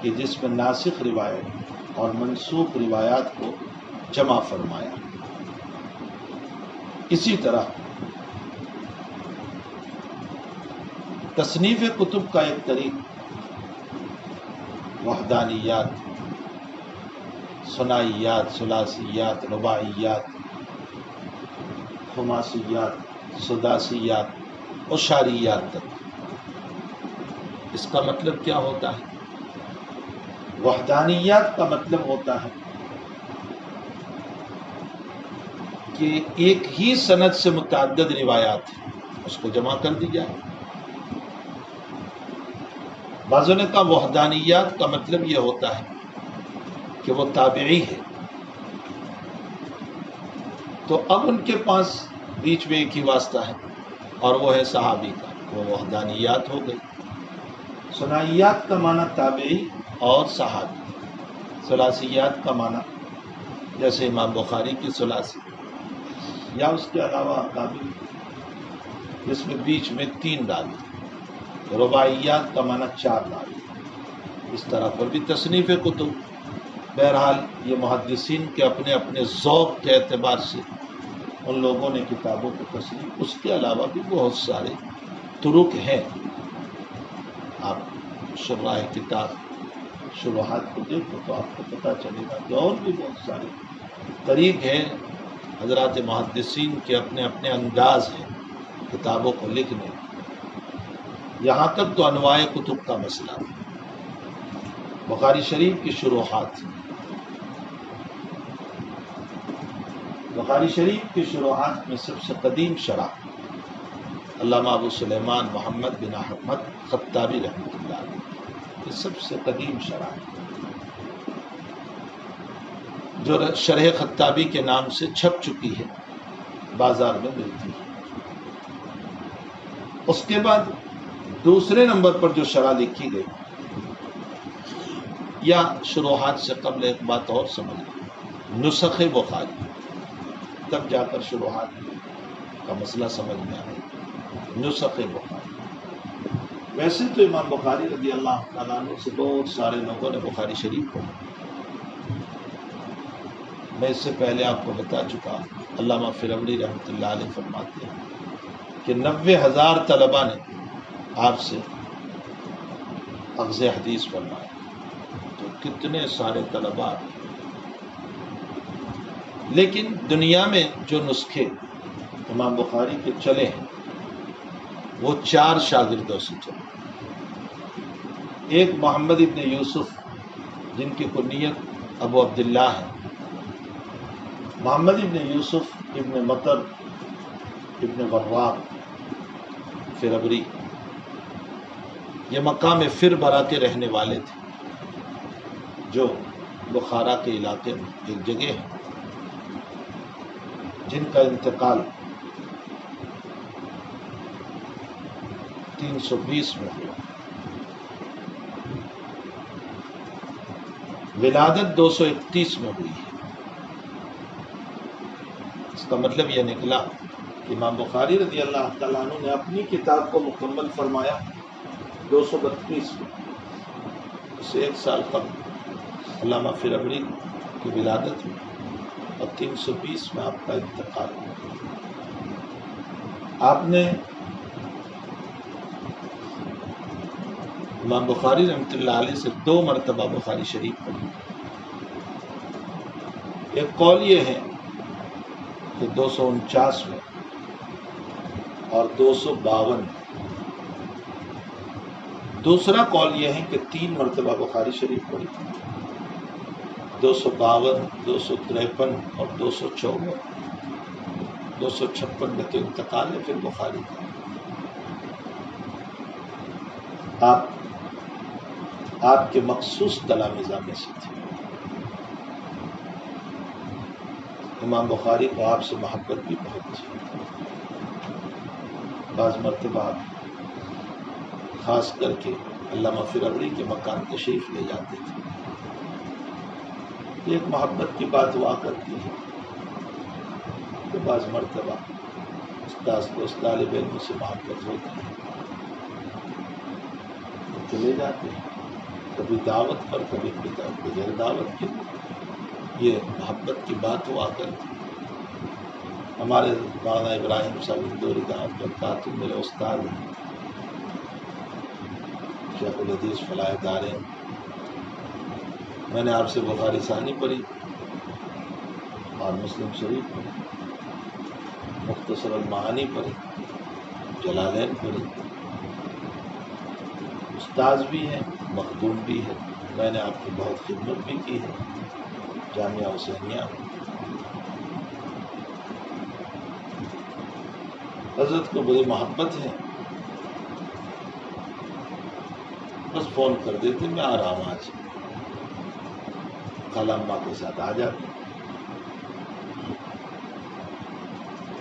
کہ جس میں ناسخ روایت اور منسوخ روایات کو جمع فرمایا۔ اسی طرح تصنیف کتب کا ایک طریق وحدانیات، ثنائیات، ثلاثیات، رباعیات، خماسیات، سداسیات اور شاریات تک۔ اس کا مطلب کیا ہوتا ہے؟ وحدانیات کا مطلب ہوتا ہے کہ ایک ہی سند سے متعدد روایات ہیں، اس کو جمع کر دی جائے۔ بعضوں نے کہا وحدانیات کا مطلب یہ ہوتا ہے کہ وہ تابعی ہے، تو اب ان کے پاس بیچ میں ایک ہی واسطہ ہے اور وہ ہے صحابی کا، وہ وحدانیات ہو گئی۔ ثنائیات کا معنی تابعی اور صحابی، ثلاثیات کا معنی جیسے امام بخاری کی ثلاثی، یا اس کے علاوہ اکابر جس میں بیچ میں 3 ڈالی، رباعیات کا معنی 4 ڈالی۔ اس طرح پر بھی تصنیف کتب، بہرحال یہ محدثین کے اپنے اپنے ذوق کے اعتبار سے ان لوگوں نے کتابوں کو تصنیف، اس کے علاوہ بھی بہت سارے طرق ہیں۔ آپ شرح کتاب شروحات کو دیکھو تو آپ کو پتہ چلے گا کہ اور بھی بہت سارے طریق ہیں۔ حضرات محدثین کے اپنے اپنے انداز ہیں کتابوں کو لکھنے، یہاں تک تو انواع کتب کا مسئلہ ہے۔ بخاری شریف کی شروحات، بخاری شریف کی شروحات میں سب سے قدیم شرح علامہ ابو سلیمان محمد بن احمد خطابی رحمۃ اللہ علیہ، یہ سب سے قدیم شرح ہے، جو شرح خطابی کے نام سے چھپ چکی ہے، بازار میں ملتی ہے۔ اس کے بعد دوسرے نمبر پر جو شرح لکھی گئی، یا شروحات سے قبل ایک بات اور سمجھ، نسخ بخاری، تب جا کر شروحات کا مسئلہ سمجھ میں آئے۔ نسخ بخاری، ویسے تو امام بخاری رضی اللہ تعالیٰ عنہ سے بہت سارے لوگوں نے بخاری شریف پڑھا۔ میں اس سے پہلے آپ کو بتا چکا، علامہ فرعونی رحمۃ اللہ علیہ فرماتے ہیں کہ 90,000 طلبہ نے آپ سے اخذ حدیث فرمایا، تو کتنے سارے طلبہ۔ لیکن دنیا میں جو نسخے امام بخاری کے چلے ہیں وہ 4 شاگردوں سے چلے۔ ایک محمد ابن یوسف، جن کی کنیت ابو عبداللہ ہے، محمد ابن یوسف ابن مطر ابن وراق فربری، یہ مقام فربرا کے رہنے والے تھے، جو بخارا کے علاقے میں ایک جگہ ہے، جن کا انتقال 320 میں ہوا، ولادت 231 میں ہوئی ہے۔ اس کا مطلب یہ نکلا کہ امام بخاری رضی اللہ تعالیٰ عنہ نے اپنی کتاب کو مکمل فرمایا 232 میں، اس سے 1 سال قبل علامہ فربری کی ولادت ہوئی اور 320 میں آپ کا انتقال ہوا۔ آپ نے امام بخاری رحمۃ اللہ علیہ سے 2 مرتبہ بخاری شریف پڑھی۔ ایک قول یہ ہے کہ 249 میں اور 252 میں، دوسرا قول یہ ہے کہ 3 مرتبہ بخاری شریف پڑھی۔ 252 253 اور 254 256 میں تو انتقال ہے پھر بخاری کا. آپ کے مخصوص تلامذہ میں سے تھے. امام بخاری کو آپ سے محبت بھی بہت تھی. بعض مرتبہ خاص کر کے علامہ فرعونی کے مکان تشریف لے جاتے تھے. ایک محبت کی بات ہوا کرتی ہے کہ بعض مرتبہ استاذ کو اس طالب علم سے محبت ہوتی ہے چلے جاتے ہیں، کبھی دعوت پر کبھی بغیر دعوت کے. یہ محبت کی بات ہوا کرتی. ہمارے مولانا ابراہیم صاحب اندوری دعوت پر کاتب میرے استاد ہیں، شیخ الحدیث فلاح دارین. میں نے آپ سے بخاری ثانی پڑھی اور مسلم شریف پڑھی، مختصر المعانی پڑھی، جلالین پڑھی. استاذ بھی ہیں، مخدوم بھی ہے. میں نے آپ کی بہت خدمت بھی کی ہے جامعہ حسینیہ. حضرت کو بڑی محبت ہے. بس فون کر دیتے میں آ رہا ہوں آج. خالہ اماں کے ساتھ آ جاتے.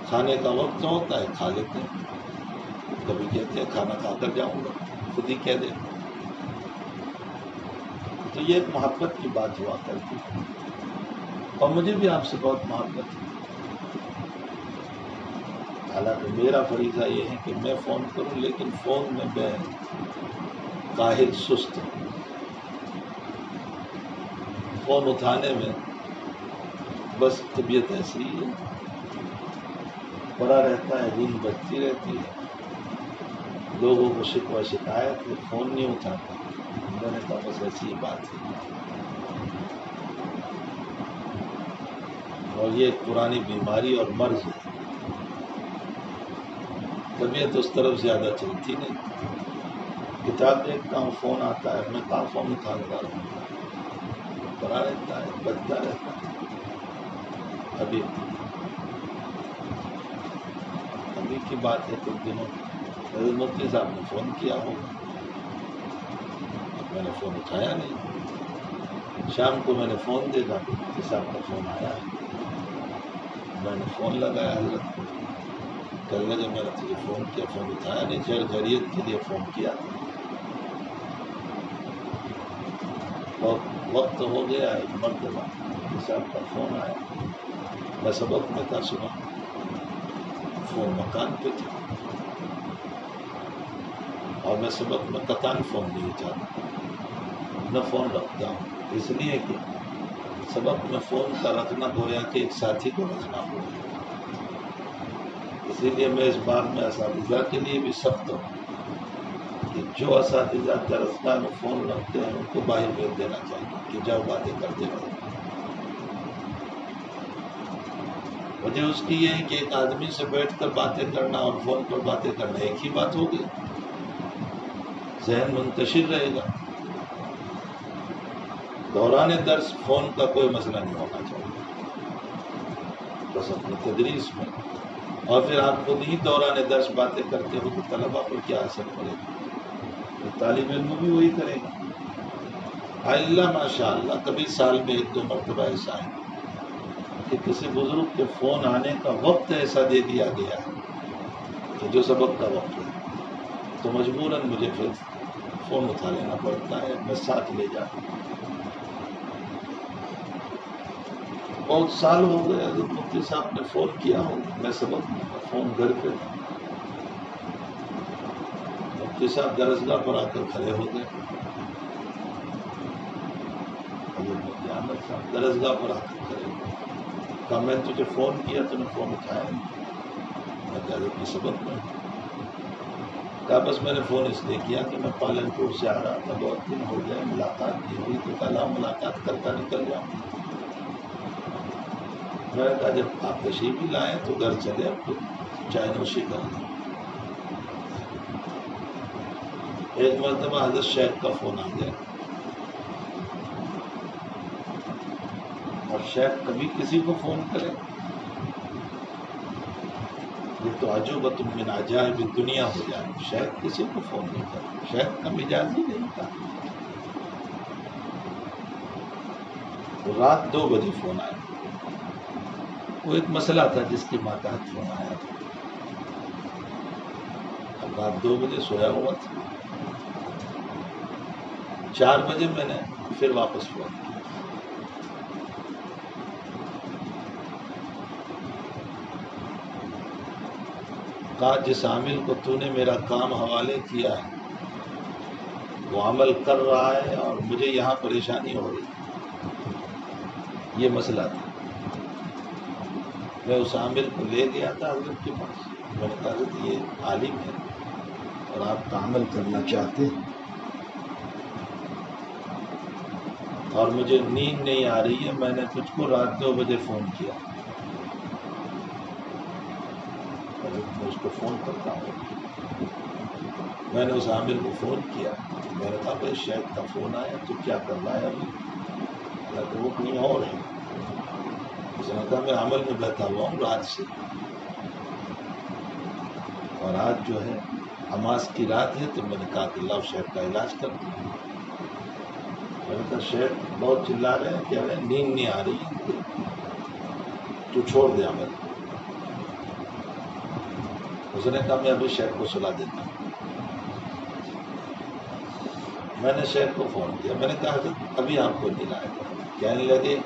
کھانے کا وقت ہوتا ہے کھا لیتے ہیں. کبھی کہتے ہیں کھانا کھا کر جاؤں گا، خود ہی کہہ دیتے. تو یہ ایک محبت کی بات ہوا کرتی ہے. اور مجھے بھی آپ سے بہت محبت ہے. حالانکہ میرا فریضہ یہ ہے کہ میں فون کروں، لیکن فون میں کاہل سست ہوں. فون اٹھانے میں بس طبیعت ایسی ہی ہے، پڑا رہتا ہے، رنگ بجتی رہتی ہے. لوگوں کو شکوہ شکایت ہے، فون نہیں اٹھاتا. میں نے کہا بس ایسی ہی بات ہے. اور یہ ایک پرانی بیماری اور مرض ہے. طبیعت اس طرف زیادہ چلتی نہیں. کتاب دیکھتا ہوں فون آتا ہے، میں کہاں فون اٹھاتا ہوں. پڑا رہتا ہے، بجتا رہتا ہے. ابھی کی بات ہے کچھ دنوں حضرت مفتی صاحب نے فون کیا ہوگا، میں نے فون اٹھایا نہیں. شام کو میں نے فون دیکھا، مفتی صاحب کا فون آیا ہے. میں نے فون لگایا حضرت کو. کہنے لگے میں نے تجھے فون کیا، فون اٹھایا نہیں. خیر خیریت کے لیے فون کیا. بہت وقت ہو گیا. ایک مرتبہ مفتی صاحب کا فون آیا. میں سبق میں تھا صبح، فون مکان پہ تھا اور میں سبق میں قطعاً فون نہیں اٹھاتا، نہ فون رکھتا ہوں. اس لیے کہ سبق میں فون کا رکھنا گویا کہ ایک ساتھی کو رکھنا ہو. اسی لیے میں اس بات میں اساتذہ کے لیے بھی سخت ہوں کہ جو اساتذہ درسگاہ میں فون رکھتے ہیں ان کو باہر بھیج دینا چاہیے کہ جاؤ باتیں کرتے رہو. وجہ اس کی یہ ہے کہ ایک آدمی سے بیٹھ کر باتیں کرنا اور فون پر باتیں کرنا ایک ہی بات ہوگی. ذہن منتشر رہے گا. دوران درس فون کا کوئی مسئلہ نہیں ہونا چاہیے، بس اپنی تدریس میں. اور پھر آپ خود ہی دوران درس باتیں کرتے ہو تو طلبا پر کیا اثر پڑے گا؟ طالب علم بھی وہی کرے گا. اللہ ماشاء اللہ کبھی سال میں 1-2 مرتبہ ایسا ہے کہ کسی بزرگ کے فون آنے کا وقت ایسا دے دیا گیا ہے کہ جو سبق کا وقت ہے تو مجبوراً مجھے پھر فون اٹھا لینا پڑتا ہے. میں ساتھ لے جاتا ہوں. بہت سال ہو گئے حضرت مفتی صاحب نے فون کیا ہو، میں سبق میں فون گھر پہ تھا. مفتی صاحب درسگاہ پر آ کر کھڑے ہو گئے. حضرت مفتی احمد صاحب درسگاہ پر آ کر کھڑے ہو گئے. کہا میں تجھے فون کیا تو نے فون اٹھایا نہیں. میں کہا حضرت میں سبق میں. کہا بس میں نے فون اس لیے کیا کہ میں پالن پور سے آ رہا تھا، بہت دن ہو گئے ملاقات نہیں ہوئی، تو کل ملاقات کرتا نکل جاؤں. میں نے کہا جب آپ تشریف بھی لائیں تو گھر چلے، اب تو چائے نوشی کر لیں. ایک مرتبہ حضرت شیخ کا فون آ گیا. اور شیخ کبھی کسی کو فون کرے، یہ تو عجوبۃ من عجائب دنیا ہو جائے، شیخ کسی کو فون نہیں کرے، شیخ کا مزاج ہی نہیں تھا۔ رات 2 بجے فون آیا، وہ ایک مسئلہ تھا جس کی ماتحت فون آیا تھا۔ اب رات 2 بجے سویا ہوا تھا، 4 بجے میں نے پھر واپس فون کیا۔ کہا جس عامل کو تو نے میرا کام حوالے کیا ہے وہ عمل کر رہا ہے اور مجھے یہاں پریشانی ہو رہی ہے، یہ مسئلہ تھا۔ میں اس عامل کو لے گیا تھا حضرت کے پاس، میں نے کہا حضرت یہ عالم ہے اور آپ کا عمل کرنا چاہتے ہیں اور مجھے نیند نہیں آ رہی ہے، میں نے تجھ کو رات 2 بجے فون کیا۔ حضرت میں اس کو فون کرتا ہوں، میں نے اس عامل کو فون کیا، میں نے کہا بھائی شیخ کا فون آیا تو کیا کر رہا ہے ابھی؟ کہ وہ کہیں اور ہے۔ اس نے کہا میں عمل میں بیٹھا ہوا ہوں رات سے، اور آج جو ہے حماس کی رات ہے، تو میں نے کہا کہ اللہ شیخ کا علاج کر دوں۔ میں نے کہا شیخ بہت چلا رہے ہیں، کہہ رہے ہیں نیند نہیں آ رہی ہے، تو چھوڑ دے عمل۔ اس نے کہا میں ابھی شیخ کو سلا دیتا ہوں۔ میں نے شیخ کو فون کیا، میں نے کہا حضرت ابھی آپ کو نیند آئے گا۔ کہنے لگے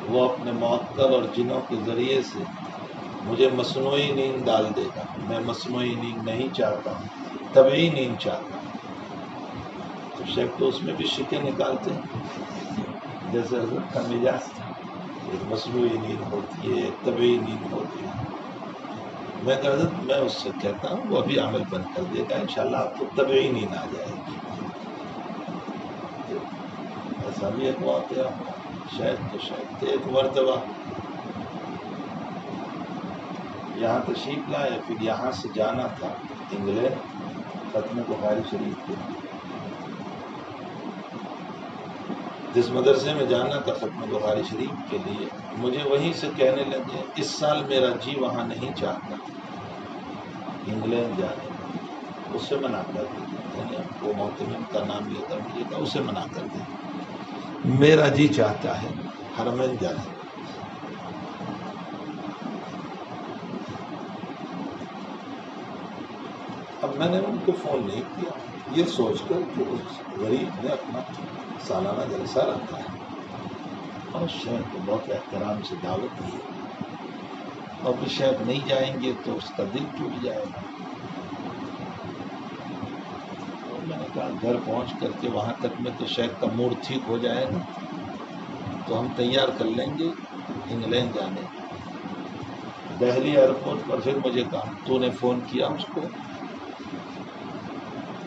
وہ اپنے موکل اور جنوں کے ذریعے سے مجھے مصنوعی نیند ڈال دے گا، میں مصنوعی نیند نہیں چاہتا ہوں، طبعی نیند چاہتا ہوں۔ تو شیخ تو اس میں بھی شکیں نکالتے ہیں، جیسے حضرت کا مزاج تھا، ایک مصنوعی نیند ہوتی ہے، ایک طبعی نیند ہوتی ہے۔ میں کہا حضرت میں اس سے کہتا ہوں وہ ابھی عمل بند کر دے گا، انشاءاللہ آپ کو طبعی نیند آ جائے گی۔ ایسا بھی ایک واقعہ ہوا، شیخ تو شیخ تھے۔ ایک مرتبہ یہاں تشریف لائے، پھر یہاں سے جانا تھا انگلینڈ ختم بخاری شریف کے، جس مدرسے میں جانا تھا ختم بخاری شریف کے لیے، مجھے وہیں سے کہنے لگے اس سال میرا جی وہاں نہیں چاہتا انگلینڈ جانے کا، اس سے منع کر دیا۔ وہ محتمم کا نام لے کر مجھے کہا اسے منع کر دیا، میرا جی چاہتا ہے حرمین جانے کا۔ اب میں نے ان کو فون نہیں کیا، یہ سوچ کر کہ اس غریب نے اپنا سالانہ جلسہ رکھا ہے اور شیخ کو بہت احترام سے دعوت دی ہے، اور بھی شیخ نہیں جائیں گے تو اس کا دل ٹوٹ جائے گا۔ اور میں نے کہا گھر پہنچ کر کے وہاں تک میں تو شیخ کا موڈ ٹھیک ہو جائے گا تو ہم تیار کر لیں گے انگلینڈ جانے۔ دہلی ایئرپورٹ پر پھر مجھے کہا تو نے فون کیا اس کو؟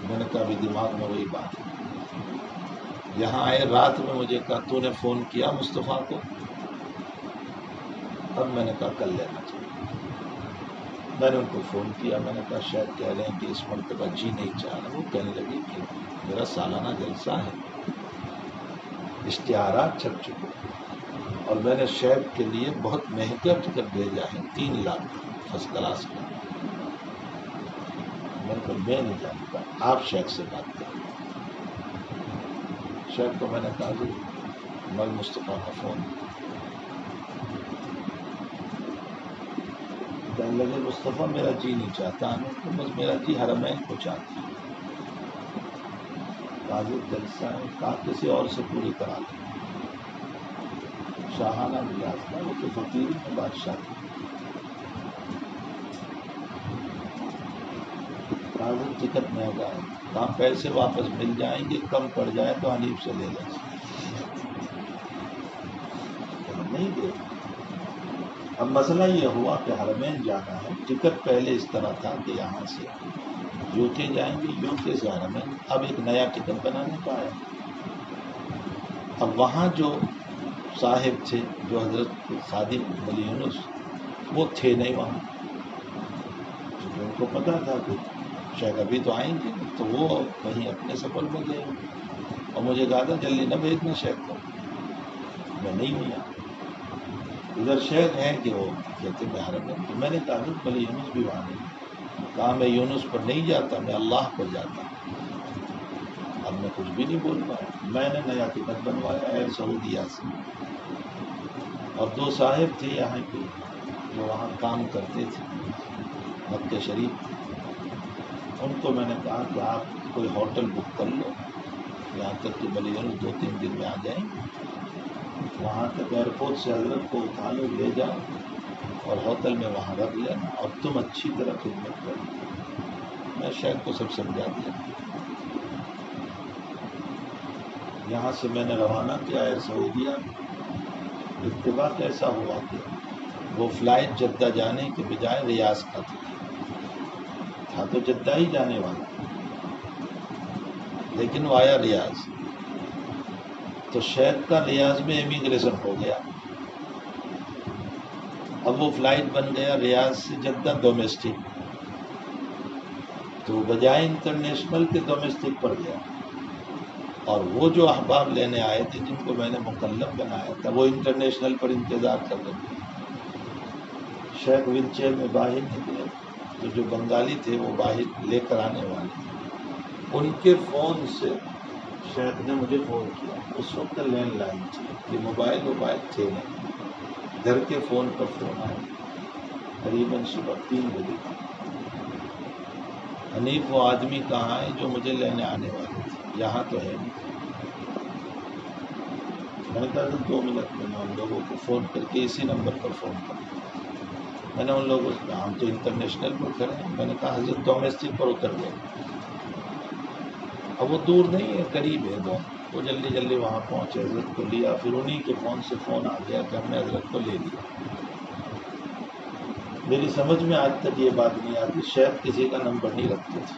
میں نے کہا ابھی دماغ میں وہی بات ہے۔ یہاں آئے رات میں مجھے کہا تو نے فون کیا مصطفیٰ کو؟ اب میں نے کہا کر لینا چاہیے۔ میں نے ان کو فون کیا، میں نے کہا شاید کہہ رہے ہیں کہ اس مرتبہ جی نہیں چاہ رہا۔ وہ کہنے لگی کہ میرا سالانہ جلسہ ہے، اشتہارات چھپ چکے اور میں نے شیخ کے لیے بہت مہنگا ٹکٹ بھیجا ہے، 3 لاکھ فرسٹ کلاس کا۔ میں نے کہا میں نہیں جانتا، آپ شیخ سے بات کریں۔ شیخ کو میں نے کہا جی مل مصطفیٰ کا فون، کہنے لگے مصطفیٰ میرا جی نہیں چاہتا آنے کو، بس میرا جی حرمین کو چاہتا ہے۔ حاضر جلسہ ہے، کہا کسی اور سے پوری کرا لیں۔ شاہانہ مزاج تھا، وہ تو فقیر میں بادشاہ تھا۔ حاضر ٹکٹ مہنگا ہے، کہاں پیسے واپس مل جائیں گے، کم پڑ جائے تو حنیف سے لے لیں۔ نہیں دے۔ اب مسئلہ یہ ہوا کہ حرمین جانا ہے، ٹکٹ پہلے اس طرح تھا کہ یہاں سے یو کے جائیں گے، یو کے سے حرمین، اب ایک نیا ٹکٹ بنانے کا ہے۔ اب وہاں جو صاحب تھے، جو حضرت خادم ولی یونس، وہ تھے نہیں وہاں، کیونکہ ان کو پتہ تھا کہ شاید ابھی تو آئیں گے، تو وہ کہیں اپنے سفر میں گئے، اور مجھے کہا تھا جلدی نہ بھیجنا شیخ کو، میں نہیں ہوں یہاں۔ ادھر شیخ ہیں کہ وہ کہتے میں حرم میں، تو میں نے کہا حضرت بلی یونس بھی وہاں نہیں، کہا میں یونس پر نہیں جاتا، میں اللہ پر جاتا. اب میں کچھ بھی نہیں بول پایا. میں نے نیا ٹکٹ بنوایا ایئر سعودیہ سے، اور 2 صاحب تھے یہاں کے جو وہاں کام کرتے تھے مکہ شریف. ان کو میں نے کہا کہ آپ کوئی ہوٹل بک کر لو یہاں تک کہ بلی یونس 2-3 دن میں آ جائیں، وہاں تک ایئرپورٹ سے حضرت کو اٹھا لو لے جاؤ اور ہوٹل میں وہاں رکھ لینا، اور تم اچھی طرح خدمت کرو. میں شیخ کو سب سمجھا دیا. یہاں سے میں نے روانہ کیا ایئر سعودیہ. اتفاق ایسا ہوا کہ وہ فلائٹ جدہ جانے کے بجائے ریاض کا تھا تو جدہ ہی جانے والا، لیکن وہ آیا ریاض. تو شیخ کا ریاض میں امیگریشن ہو گیا. اب وہ فلائٹ بن گیا ریاض سے جدہ ڈومیسٹک، تو بجائے انٹرنیشنل کے ڈومیسٹک پر گیا. اور وہ جو احباب لینے آئے تھے جن کو میں نے مکلف بنایا تھا وہ انٹرنیشنل پر انتظار کر رہے تھے. شیخ ویل چیئر میں باہر نکلے تو جو بنگالی تھے وہ باہر لے کر آنے والے، ان کے فون سے شیخ نے مجھے فون کیا. اس وقت لینڈ لائن تھی، یہ موبائل تھے نہیں. گھر کے فون پر فون آئے قریباً صبح 3 بجے. حنیف وہ آدمی کہاں ہے جو مجھے لینے آنے والے تھے؟ یہاں تو ہے نہیں. میں نے کہا 2 منٹ میں ان لوگوں کو فون کر کے اسی نمبر پر فون کر. میں نے ان لوگوں سے کہا ہم تو انٹرنیشنل پر کھڑے ہیں. میں نے کہا حضرت ڈومیسٹک پر اتر گئے. اب وہ دور نہیں ہے، قریب ہے دونوں. وہ جلدی جلدی وہاں پہنچے، حضرت کو لیا. پھر انہی کے فون سے فون آ گیا کہ ہم نے حضرت کو لے لیا. میری سمجھ میں آج تک یہ بات نہیں آتی، شیخ کسی کا نمبر نہیں رکھتے تھے،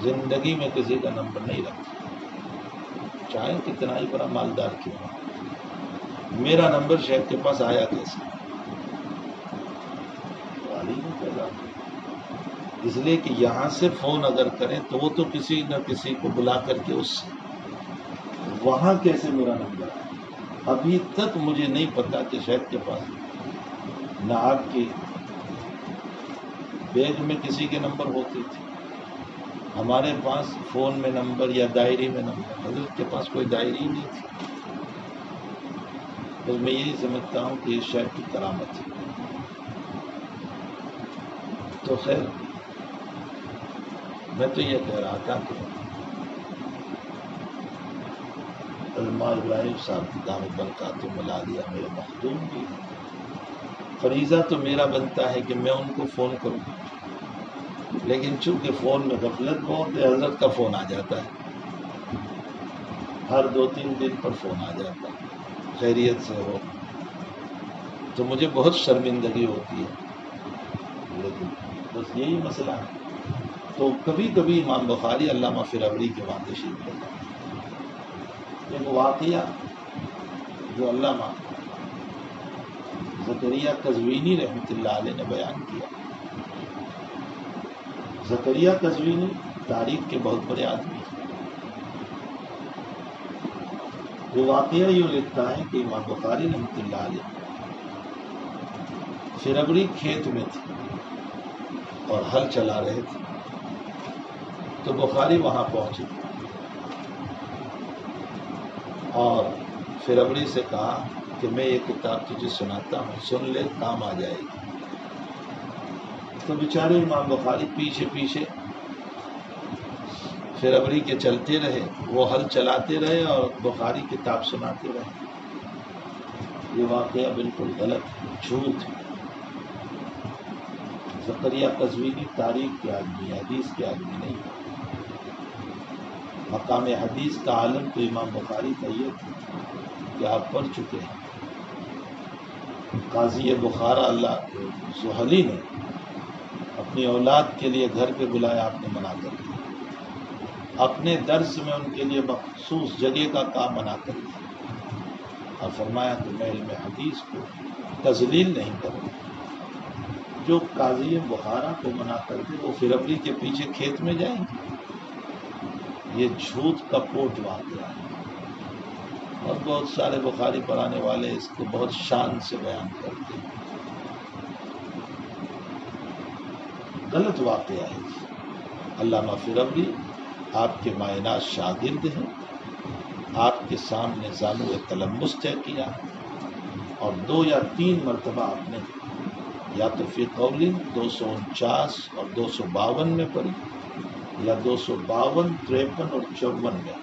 زندگی میں کسی کا نمبر نہیں رکھتے، چاہے کتنا ہی بڑا مالدار کیوں ہو. میرا نمبر شیخ کے پاس آیا کیسے؟ اس لیے کہ یہاں سے فون اگر کریں تو وہ تو کسی نہ کسی کو بلا کر کے اس سے وہاں کیسے میرا نمبر آیا. ابھی تک مجھے نہیں پتا کہ شیخ کے پاس نہ آپ کی بیگ میں کسی کے نمبر ہوتے تھے. ہمارے پاس فون میں نمبر یا ڈائری میں نمبر، حضرت کے پاس کوئی ڈائری نہیں تھی. بس میں یہی سمجھتا ہوں کہ یہ شیخ کی کرامت ہے. تو خیر میں تو یہ کہہ رہا تھا کہ علماء ابراہیم صاحب کی دعوت برکاتہ ملا دیا میرے مخدوم بھی. فریضہ تو میرا بنتا ہے کہ میں ان کو فون کروں، لیکن چونکہ فون میں غفلت بہت ہے، حضرت کا فون آ جاتا ہے، ہر 2-3 دن پر فون آ جاتا ہے خیریت سے ہو. تو مجھے بہت شرمندگی ہوتی ہے، لیکن بس یہی مسئلہ ہے. تو کبھی کبھی امام بخاری علامہ فرابری کے وہاں تشریف لے جاتے. ایک واقعہ جو علامہ زکریا قزوینی رحمۃ اللہ علیہ نے بیان کیا. زکریا قزوینی تاریخ کے بہت بڑے آدمی ہیں. وہ واقعہ یوں لکھتا ہے کہ امام بخاری رحمۃ اللہ علیہ فرابری کھیت میں تھے اور ہل چلا رہے تھے، تو بخاری وہاں پہنچے اور فرابری سے کہا کہ میں یہ کتاب تجھے سناتا ہوں، سن لے، کام آ جائے گی. تو بیچارے امام بخاری پیچھے پیچھے فرابری کے چلتے رہے، وہ ہل چلاتے رہے اور بخاری کتاب سناتے رہے. یہ واقعہ بالکل غلط، جھوٹ ہے. زکریا قزوینی تاریخ کے آدمی، حدیث کے آدمی نہیں. مقام حدیث کا عالم تو امام بخاری کا یہ تھا کہ آپ پڑھ چکے ہیں. قاضی بخارا اللہ زحلی نے اپنی اولاد کے لیے گھر پہ بلایا، آپ نے منع کر دیا. اپنے درس میں ان کے لیے مخصوص جگہ کا کام بنا کر دیا اور فرمایا کہ میں علم حدیث کو تذلیل نہیں کروں. جو قاضی بخارا کو منع کر دے وہ فرابری کے پیچھے کھیت میں جائیں گے. یہ جھوٹ کا پوٹ واقعہ ہے. اور بہت سارے بخاری پڑھانے والے اس کو بہت شان سے بیان کرتے ہیں. غلط واقعہ ہے. علامہ فربری آپ کے معینات شاگرد ہیں، آپ کے سامنے زانو تلمس طے کیا اور 2 یا 3 مرتبہ آپ نے یا تو فی قولن 249 اور 252 میں پڑھی یا 252، 53 اور 54 میں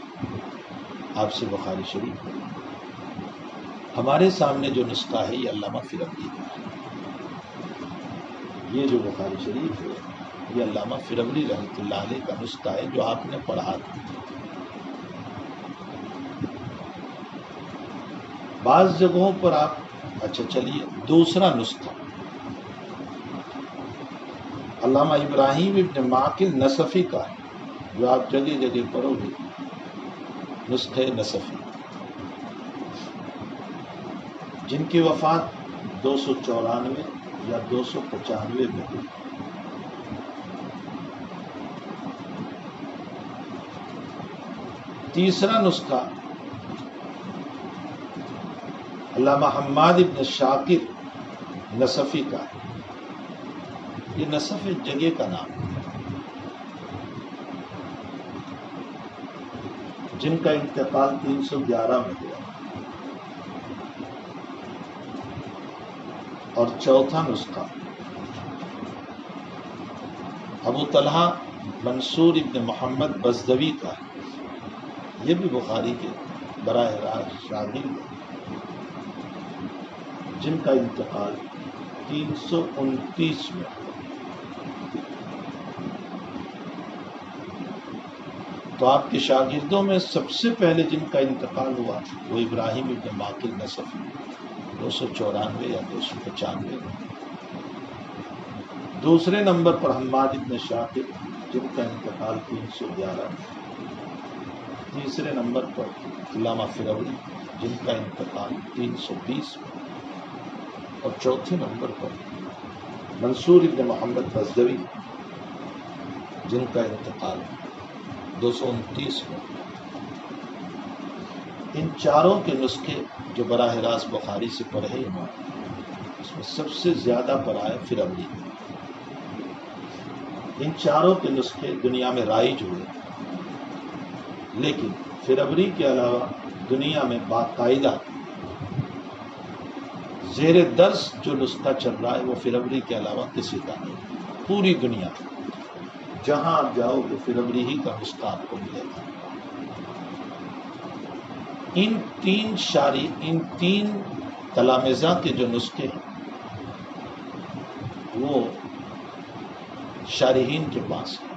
آپ سے بخاری شریف پڑھی. ہمارے سامنے جو نسخہ ہے یہ علامہ فربری کا ہے. یہ جو بخاری شریف ہے یہ علامہ فربری رحمۃ اللہ علیہ کا نسخہ ہے جو آپ نے پڑھا تھا. بعض جگہوں پر آپ اچھا چلیے دوسرا نسخہ علامہ ابراہیم ابن معقل نصفی کا ہے جو آپ جگہ جگہ پڑھو گے. نسخہ نصفی جن کی وفات 294 یا 295 میں ہوئی. تیسرا نسخہ علامہ حماد ابن شاکر نصفی کا ہے. یہ نصف ایک جگہ کا نام ہے جن کا انتقال 311 میں ہوا. اور چوتھا نسخہ ابو طلحہ منصور ابن محمد بزدوی کا ہے. یہ بھی بخاری کے براہ راست شاگرد ہیں جن کا انتقال 329 میں ہوا. تو آپ کے شاگردوں میں سب سے پہلے جن کا انتقال ہوا وہ ابراہیم ابن معقل نصفی 294 یا 295 میں. دوسرے نمبر پر حماد ابن شاکر جن کا انتقال 311 میں. تیسرے نمبر پر علامہ فربری جن کا انتقال 320 میں. اور چوتھے نمبر پر منصور ابن محمد بزدوی جن کا انتقال 229 میں. ان چاروں کے نسخے جو براہ راست بخاری سے پڑھے امام اس میں سب سے زیادہ پڑھا ہے فربری. ان چاروں کے نسخے دنیا میں رائج ہوئے لیکن فربری کے علاوہ دنیا میں باقاعدہ زیر درس جو نسخہ چل رہا ہے وہ فربری کے علاوہ کسی کا نہیں. پوری دنیا جہاں آپ جاؤ گے فربری ہی کا نسخہ آپ کو ملے گا. ان تین تلامذہ کے جو نسخے ہیں وہ شارحین کے پاس ہیں.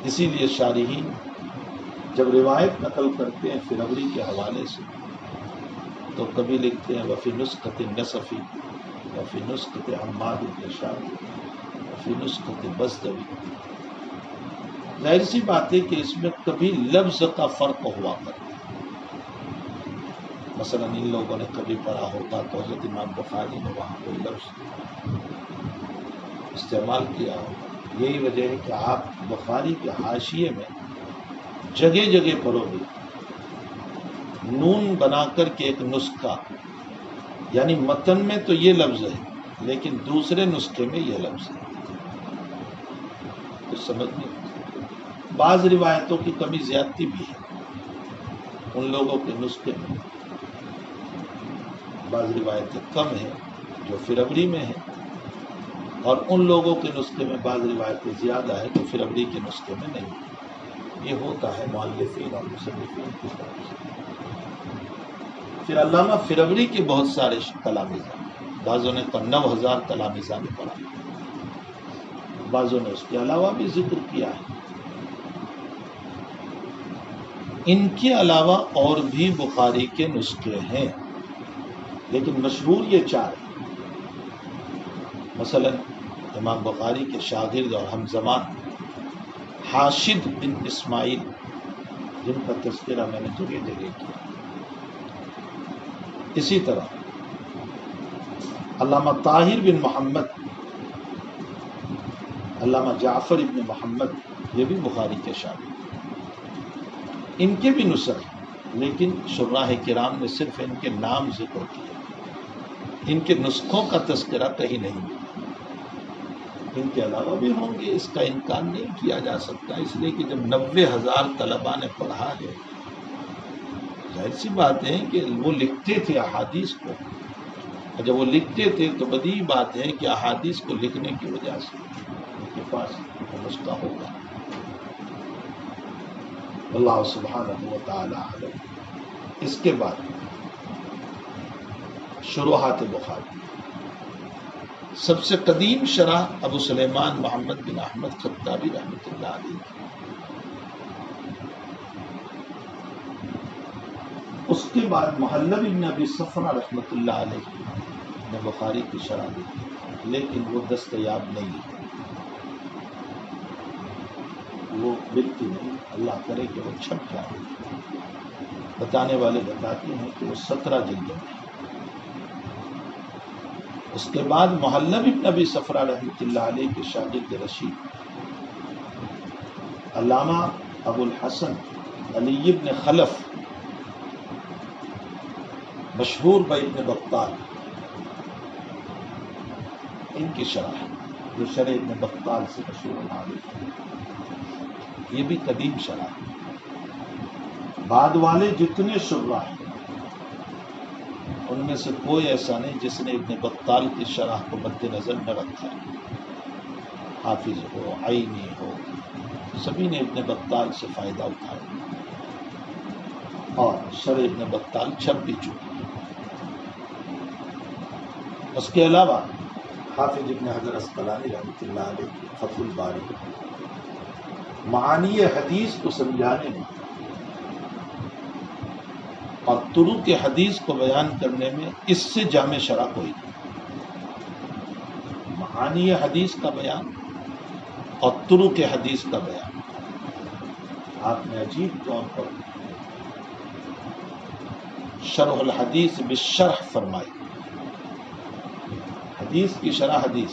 اسی لیے شارحین جب روایت نقل کرتے ہیں فربری کے حوالے سے تو کبھی لکھتے ہیں وفی نسخۃ نصفی، وفی نسخۃ حماد بن شاکر، وفی نسخۃ بزدوی. ظاہر سی بات ہے کہ اس میں کبھی لفظ کا فرق ہوا کرتا ہے. مثلا ان لوگوں نے کبھی پڑھا ہوگا تو حضرت امام بخاری نے وہاں کوئی لفظ استعمال کیا ہوگا. یہی وجہ ہے کہ آپ بخاری کے حاشیے میں جگہ جگہ پڑھو گے نون بنا کر کے ایک نسخہ، یعنی متن میں تو یہ لفظ ہے لیکن دوسرے نسخے میں یہ لفظ ہے. کچھ سمجھ نہیں. بعض روایتوں کی کمی زیادتی بھی ہے. ان لوگوں کے نسخے میں بعض روایتیں کم ہیں جو فربری میں ہیں اور ان لوگوں کے نسخے میں بعض روایتیں زیادہ ہیں جو فربری کے نسخے میں نہیں. یہ ہوتا ہے مؤلفین اور مصنفین کی طرف سے. پھر علامہ فربری کے بہت سارے تلامذہ، بعضوں نے 9000 تلامذہ میں پڑھا، بعضوں نے اس کے علاوہ بھی ذکر کیا ہے. ان کے علاوہ اور بھی بخاری کے نسخے ہیں لیکن مشہور یہ 4 ہیں. مثلا امام بخاری کے شاگرد اور ہمزمان حاشد بن اسماعیل جن کا تذکرہ میں نے جگہ جگہ کیا. اسی طرح علامہ طاہر بن محمد، علامہ جعفر ابن محمد یہ بھی بخاری کے شاگرد. ان کے بھی نسخ ہیں لیکن شراح کرام نے صرف ان کے نام ذکر کیے، ان کے نسخوں کا تذکرہ کہیں نہیں ملا۔ ان کے علاوہ بھی ہوں گے، اس کا انکار نہیں کیا جا سکتا، اس لیے کہ جب 90,000 طلباء نے پڑھا ہے، ظاہر سی بات ہے کہ وہ لکھتے تھے احادیث کو، اور جب وہ لکھتے تھے تو بدیہی بات ہے کہ احادیث کو لکھنے کی وجہ سے ان کے پاس نسخہ ہوگا۔ اللہ سبحانہ و تعالی عالم۔ اس کے بعد شروحات بخاری، سب سے قدیم شرح ابو سلیمان محمد بن احمد خطابی رحمۃ اللہ علیہ کی۔ اس کے بعد محلب بن ابی صفرہ رحمۃ اللہ علیہ نے بخاری کی شرح دی، لیکن وہ دستیاب نہیں ہے، وہ ملتی نہیں، اللہ کرے کہ وہ چھپ جائے۔ بتانے والے بتاتے ہیں کہ وہ 17 جلدوں میں۔ اس کے بعد محلب بن ابی صفرہ رحمۃ اللہ علیہ کے شاگرد رشید علامہ ابو الحسن علی بن خلف مشہور بابن بطال، ان کی شرح جو شرح ابن بطال سے مشہور معروف، یہ بھی قدیم شرح ہے۔ بعد والے جتنے شرح ہیں ان میں سے کوئی ایسا نہیں جس نے ابن بطال کی شرح کو مد نظر نہ رکھا ہے، حافظ ہو، عینی ہو، سبھی نے ابن بطال سے فائدہ اٹھایا، اور شرح ابن بطال چھپ بھی چکی ہے۔ اس کے علاوہ حافظ ابن حجر عسقلانی رحمۃ اللہ علیہ کی فتح الباری معانی حدیث کو سمجھانے میں اور طرق حدیث کو بیان کرنے میں اس سے جامع شرح کوئی نہیں۔ معانی حدیث کا بیان اور طرق حدیث کا بیان، آپ نے عجیب طور پر شرح الحدیث بالشرح فرمائی، حدیث کی شرح حدیث،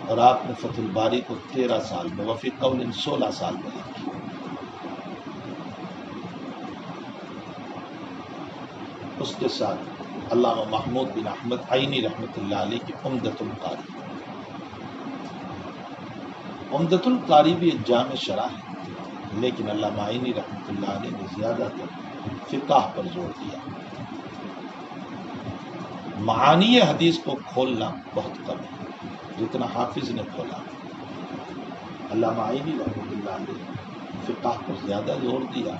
اور آپ نے فتح الباری کو 13 سال میں، وفی قول 16 سال میں لکھی۔ اس کے ساتھ علامہ محمود بن احمد عینی رحمۃ اللہ علیہ کی عمدۃ القاری، عمدۃ القاری بھی ایک جامع شرح ہے، لیکن علامہ عینی رحمۃ اللہ علیہ نے زیادہ تر فقہ پر زور دیا، معانی حدیث کو کھولنا بہت کم ہے جتنا حافظ نے کھولا۔ علامہ عینی رحمۃ اللہ علیہ نے فقہ پر زیادہ زور دیا،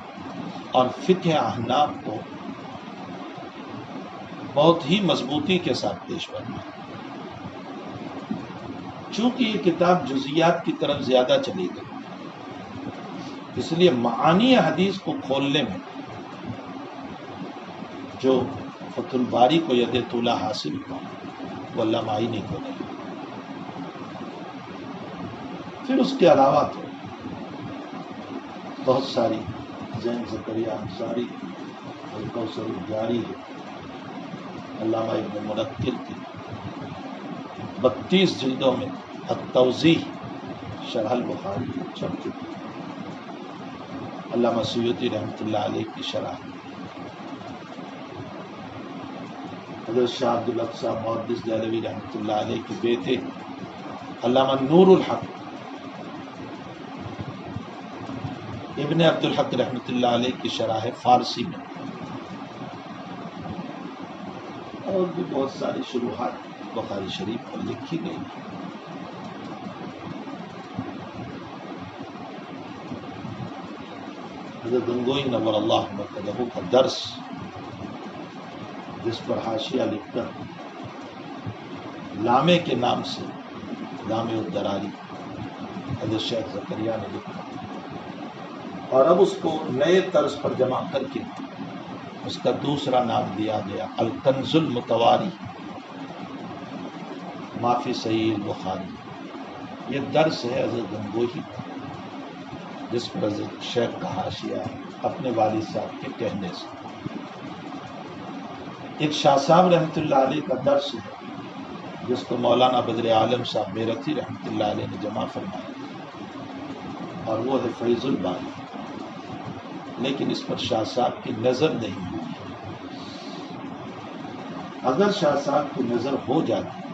اور فقہ احناف کو بہت ہی مضبوطی کے ساتھ پیش فرمایا۔ چونکہ یہ کتاب جزیات کی طرف زیادہ چلی گئی، اس لیے معانی حدیث کو کھولنے میں جو فتح الباری کو ید طولہ حاصل ہوا وہ علامہ عینی کو نہیں۔ پھر اس کے علاوہ تو بہت ساری، زین زکریا انصاری الکوثر الجاری ہے، علامہ ابن منکر کی 32 جلدوں میں التوضیح شرح البخاری چھپ چکی، علامہ سیوطی رحمۃ اللہ علیہ کی شرح، حضرت شاہ عبد الاقصی محدث دہلوی رحمۃ اللہ علیہ کے بیٹے علامہ نور الحق ابن عبد الحق رحمۃ اللہ علیہ کی شرح ہے فارسی میں، اور بھی بہت ساری شروحات بخاری شریف پر لکھی گئی۔ حضرت گنگوئی نور اللہ مرکزہ کا درس، جس پر حاشیہ لکھ کر لامے کے نام سے لامے الدراری حضرت شیخ زکریا نے لکھا، اور اب اس کو نئے طرز پر جمع کر کے اس کا دوسرا نام دیا گیا الکنز المتواری مافی صحیح البخاری۔ یہ درس ہے حضرت گنگوہی کا، جس پر حضرت شیخ کا حاشیہ ہے اپنے والد صاحب کے کہنے سے۔ ایک شاہ صاحب رحمۃ اللہ علیہ کا درس ہے جس کو مولانا بدر عالم صاحب بیرتی رحمۃ اللہ علیہ نے جمع فرمایا، اور وہ ہے فیض الباری۔ لیکن اس پر شاہ صاحب کی نظر نہیں ہوئی. اگر شاہ صاحب کی نظر ہو جاتی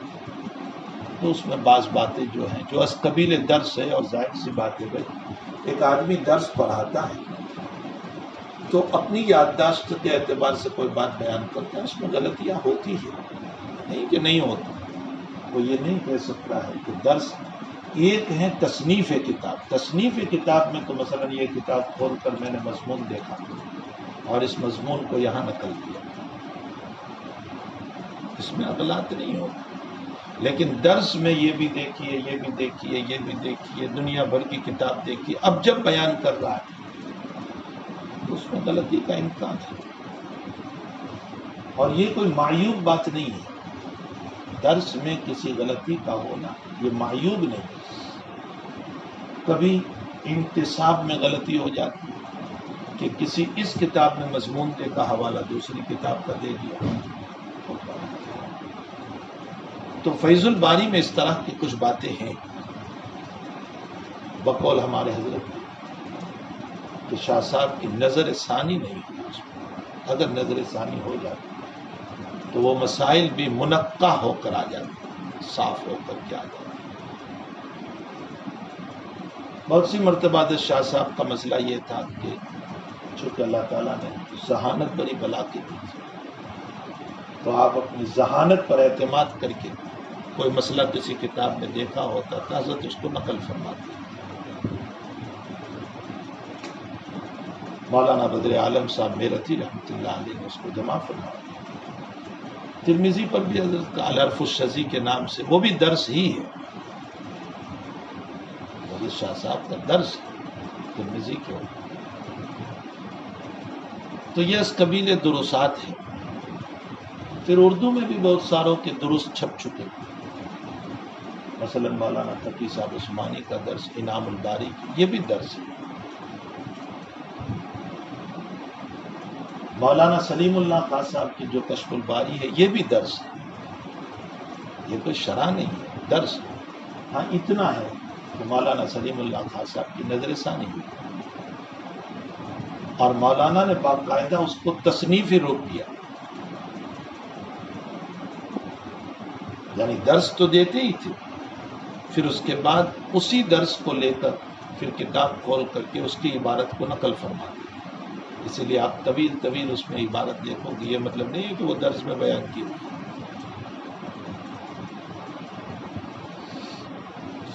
تو اس میں بعض باتیں جو ہیں جو از قبیل درس ہے، اور ظاہر سی بات ہے بھائی ایک آدمی درس پڑھاتا ہے تو اپنی یادداشت کے اعتبار سے کوئی بات بیان کرتا ہے، اس میں غلطیاں ہوتی ہیں، نہیں کہ نہیں ہوتی. وہ یہ نہیں کہہ سکتا ہے کہ درس ایک ہے تصنیف کتاب. تصنیف کتاب میں تو مثلا یہ کتاب کھول کر میں نے مضمون دیکھا اور اس مضمون کو یہاں نقل کیا، اس میں اغلاط نہیں ہوتی. لیکن درس میں یہ بھی دیکھیے، یہ بھی دیکھیے، یہ بھی دیکھیے، دنیا بھر کی کتاب دیکھیے، اب جب بیان کر رہا ہے تو اس میں غلطی کا امکان ہے. اور یہ کوئی معیوب بات نہیں ہے، درس میں کسی غلطی کا ہونا یہ معیوب نہیں. کبھی انتصاب میں غلطی ہو جاتی ہے کہ کسی اس کتاب میں مضمون دے کا حوالہ دوسری کتاب کا دے دیا. تو فیض الباری میں اس طرح کی کچھ باتیں ہیں بقول ہمارے حضرت کہ شاہ صاحب کی نظر ثانی نہیں ہوئی. اس میں اگر نظر ثانی ہو جاتی تو وہ مسائل بھی منقع ہو کر آ جاتے، صاف ہو کر کے آ جاتے. بہت سی مرتبہ شاہ صاحب کا مسئلہ یہ تھا کہ چونکہ اللہ تعالیٰ نے ذہانت بڑی بلا کی دی تو آپ اپنی ذہانت پر اعتماد کر کے کوئی مسئلہ کسی کتاب میں دیکھا ہوتا تو حضرت اس کو نقل فرماتے. مولانا بدر عالم صاحب میرٹھی رحمۃ اللہ علیہ نے اس کو جمع فرمایا. ترمذی پر بھی حضرت کا الحرف الشذی کے نام سے، وہ بھی درس ہی ہے، وہ بھی شاہ صاحب کا درس ترمذی کے. تو یہ اس قبیل دروسات ہیں. پھر اردو میں بھی بہت ساروں کے درست چھپ چکے، مثلا مولانا تقی صاحب عثمانی کا درس انعام الباری، یہ بھی درس ہے. مولانا سلیم اللہ خان صاحب کی جو کشف الباری ہے یہ بھی درس ہے. یہ کوئی شرح نہیں ہے، درس. ہاں اتنا ہے کہ مولانا سلیم اللہ خان صاحب کی نظر ثانی ہوئی اور مولانا نے باقاعدہ اس کو تصنیفی روپ دیا. یعنی درس تو دیتے ہی تھے، پھر اس کے بعد اسی درس کو لے کر پھر کتاب کھول کر کے اس کی عبارت کو نقل فرماتے. اسی لیے آپ طویل طویل اس میں عبارت دیکھو گے. یہ مطلب نہیں ہے کہ وہ درس میں بیان کی،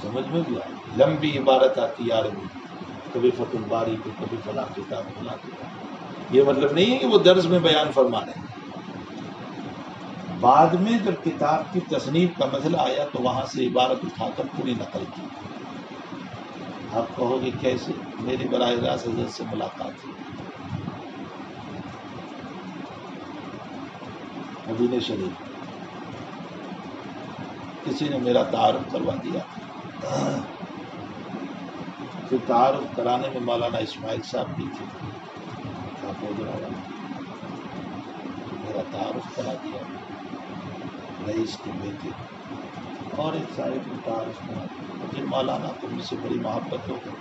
سمجھ میں بھی آئی. لمبی عبارت آتی ہے عربی، کبھی فتح الباری کی، کبھی فلاں کتاب فلاں کتاب. یہ مطلب نہیں ہے کہ وہ درس میں بیان فرما رہے ہیں. بعد میں جب کتاب کی تصنیف کا مسئلہ آیا تو وہاں سے عبارت اٹھا کر پوری نقل کی. آپ کہو گے کیسے؟ میری براہ راست حضرت سے ملاقات ہوئی مدینہ شریف. کسی نے میرا تعارف کروا دیا. پھر تعارف کرانے میں مولانا اسماعیل صاحب بھی تھے، میرا تعارف کرا دیا. رئیس کے بیٹے اور ایک صاحب نے تعارف کرا دیا. پھر مولانا کو مجھ سے بڑی محبت ہو گئی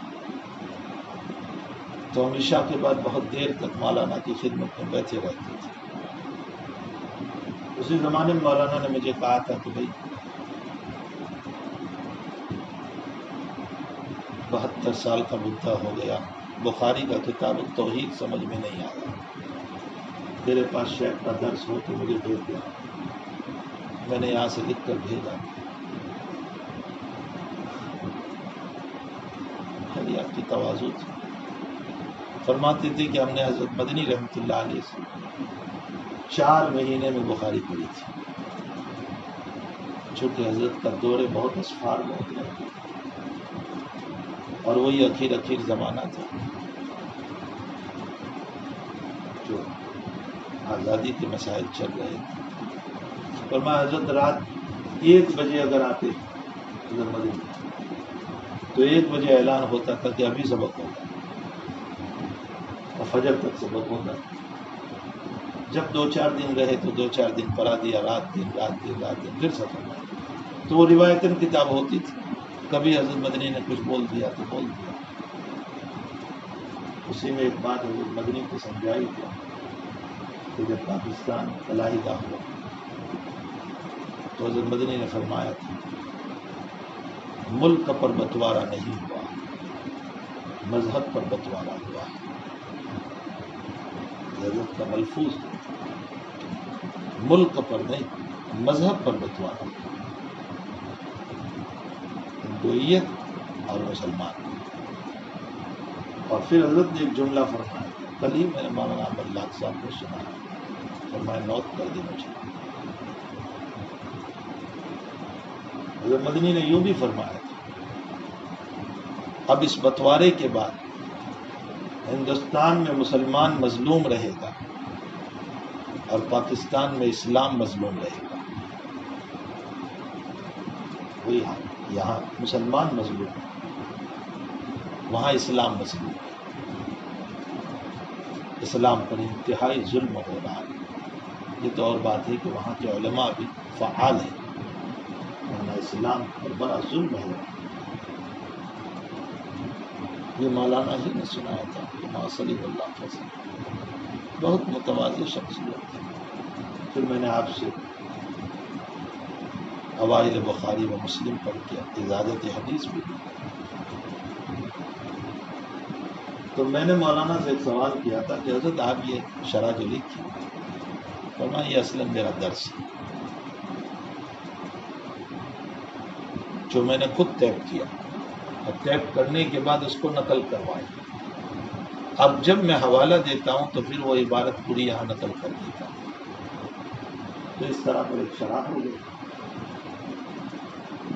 تو ہم عشاء کے بعد بہت دیر تک مولانا کی خدمت میں بیٹھے رہتے تھے. اسی زمانے میں مولانا نے مجھے کہا تھا کہ بھائی 72 سال کا بڈھا ہو گیا، بخاری کا کتاب التوحید سمجھ میں نہیں آیا، میرے پاس شیخ کا درس ہو تو مجھے بھیج دیا. میں نے یہاں سے لکھ کر بھیجا. آپ کی تواضع تھی. فرماتے تھے کہ ہم نے حضرت مدنی رحمۃ اللہ علیہ سے 4 مہینے میں بخاری پڑھی تھی. چونکہ حضرت کا دور بہت اسفار میں ہو گیا اور وہی اخیر زمانہ تھا جو آزادی کے مسائل چل رہے تھے. فرمایا حضرت رات 1 بجے اگر آتے حضرت مدنی تو 1 بجے اعلان ہوتا تھا کہ ابھی سبق ہوگا اور فجر تک سبق ہوگا. جب 2-4 دن رہے تو 2-4 دن پڑھا دیا، رات دن پھر سفر. تو وہ روایتاً کتاب ہوتی تھی. کبھی حضرت مدنی نے کچھ بول دیا تو بول دیا. اسی میں ایک بات حضرت مدنی کو سمجھائی تھی کہ جب پاکستان علیحدہ ہوا تو حضرت مدنی نے فرمایا تھا ملک پر بٹوارا نہیں ہوا، مذہب پر بٹوارا ہوا ہے۔ حضرت کا ملفوظ ملک پر نہیں، مذہب پر بٹوارا، ہندویت اور مسلمان۔ اور پھر حضرت نے ایک جملہ فرمایا، کل ہی میں نے مولانا احمد لاکھ صاحب کو سنا، فرمایا نوٹ کر دی مجھے۔ حضرت مدنی نے یوں بھی فرمایا تھا، اب اس بٹوارے کے بعد ہندوستان میں مسلمان مظلوم رہے گا اور پاکستان میں اسلام مظلوم رہے گا۔ وہی یہاں مسلمان مظلوم ہے، وہاں اسلام مظلوم ہے، اسلام پر انتہائی ظلم ہو رہا ہے۔ یہ تو اور بات ہے کہ وہاں کے علماء بھی فعال ہیں، ورنہ اسلام پر بڑا ظلم ہے۔ یہ مولانا ہی نے سنایا تھا کہ صلی اللہ فضل بہت متواضع شخصیت ہے۔ پھر میں نے آپ سے اوائل بخاری و مسلم پڑھ کے اجازت حدیث بھی دی، تو میں نے مولانا سے ایک سوال کیا تھا کہ حضرت آپ یہ شرح جو لکھی، فرمایا یہ اصلاً میرا درس ہے جو میں نے خود ٹیپ کیا، اور ٹیپ کرنے کے بعد اس کو نقل کروائی۔ اب جب میں حوالہ دیتا ہوں تو پھر وہ عبارت پوری یہاں نقل کر دیتا ہوں، تو اس طرح پر ایک شرح ہو گئی۔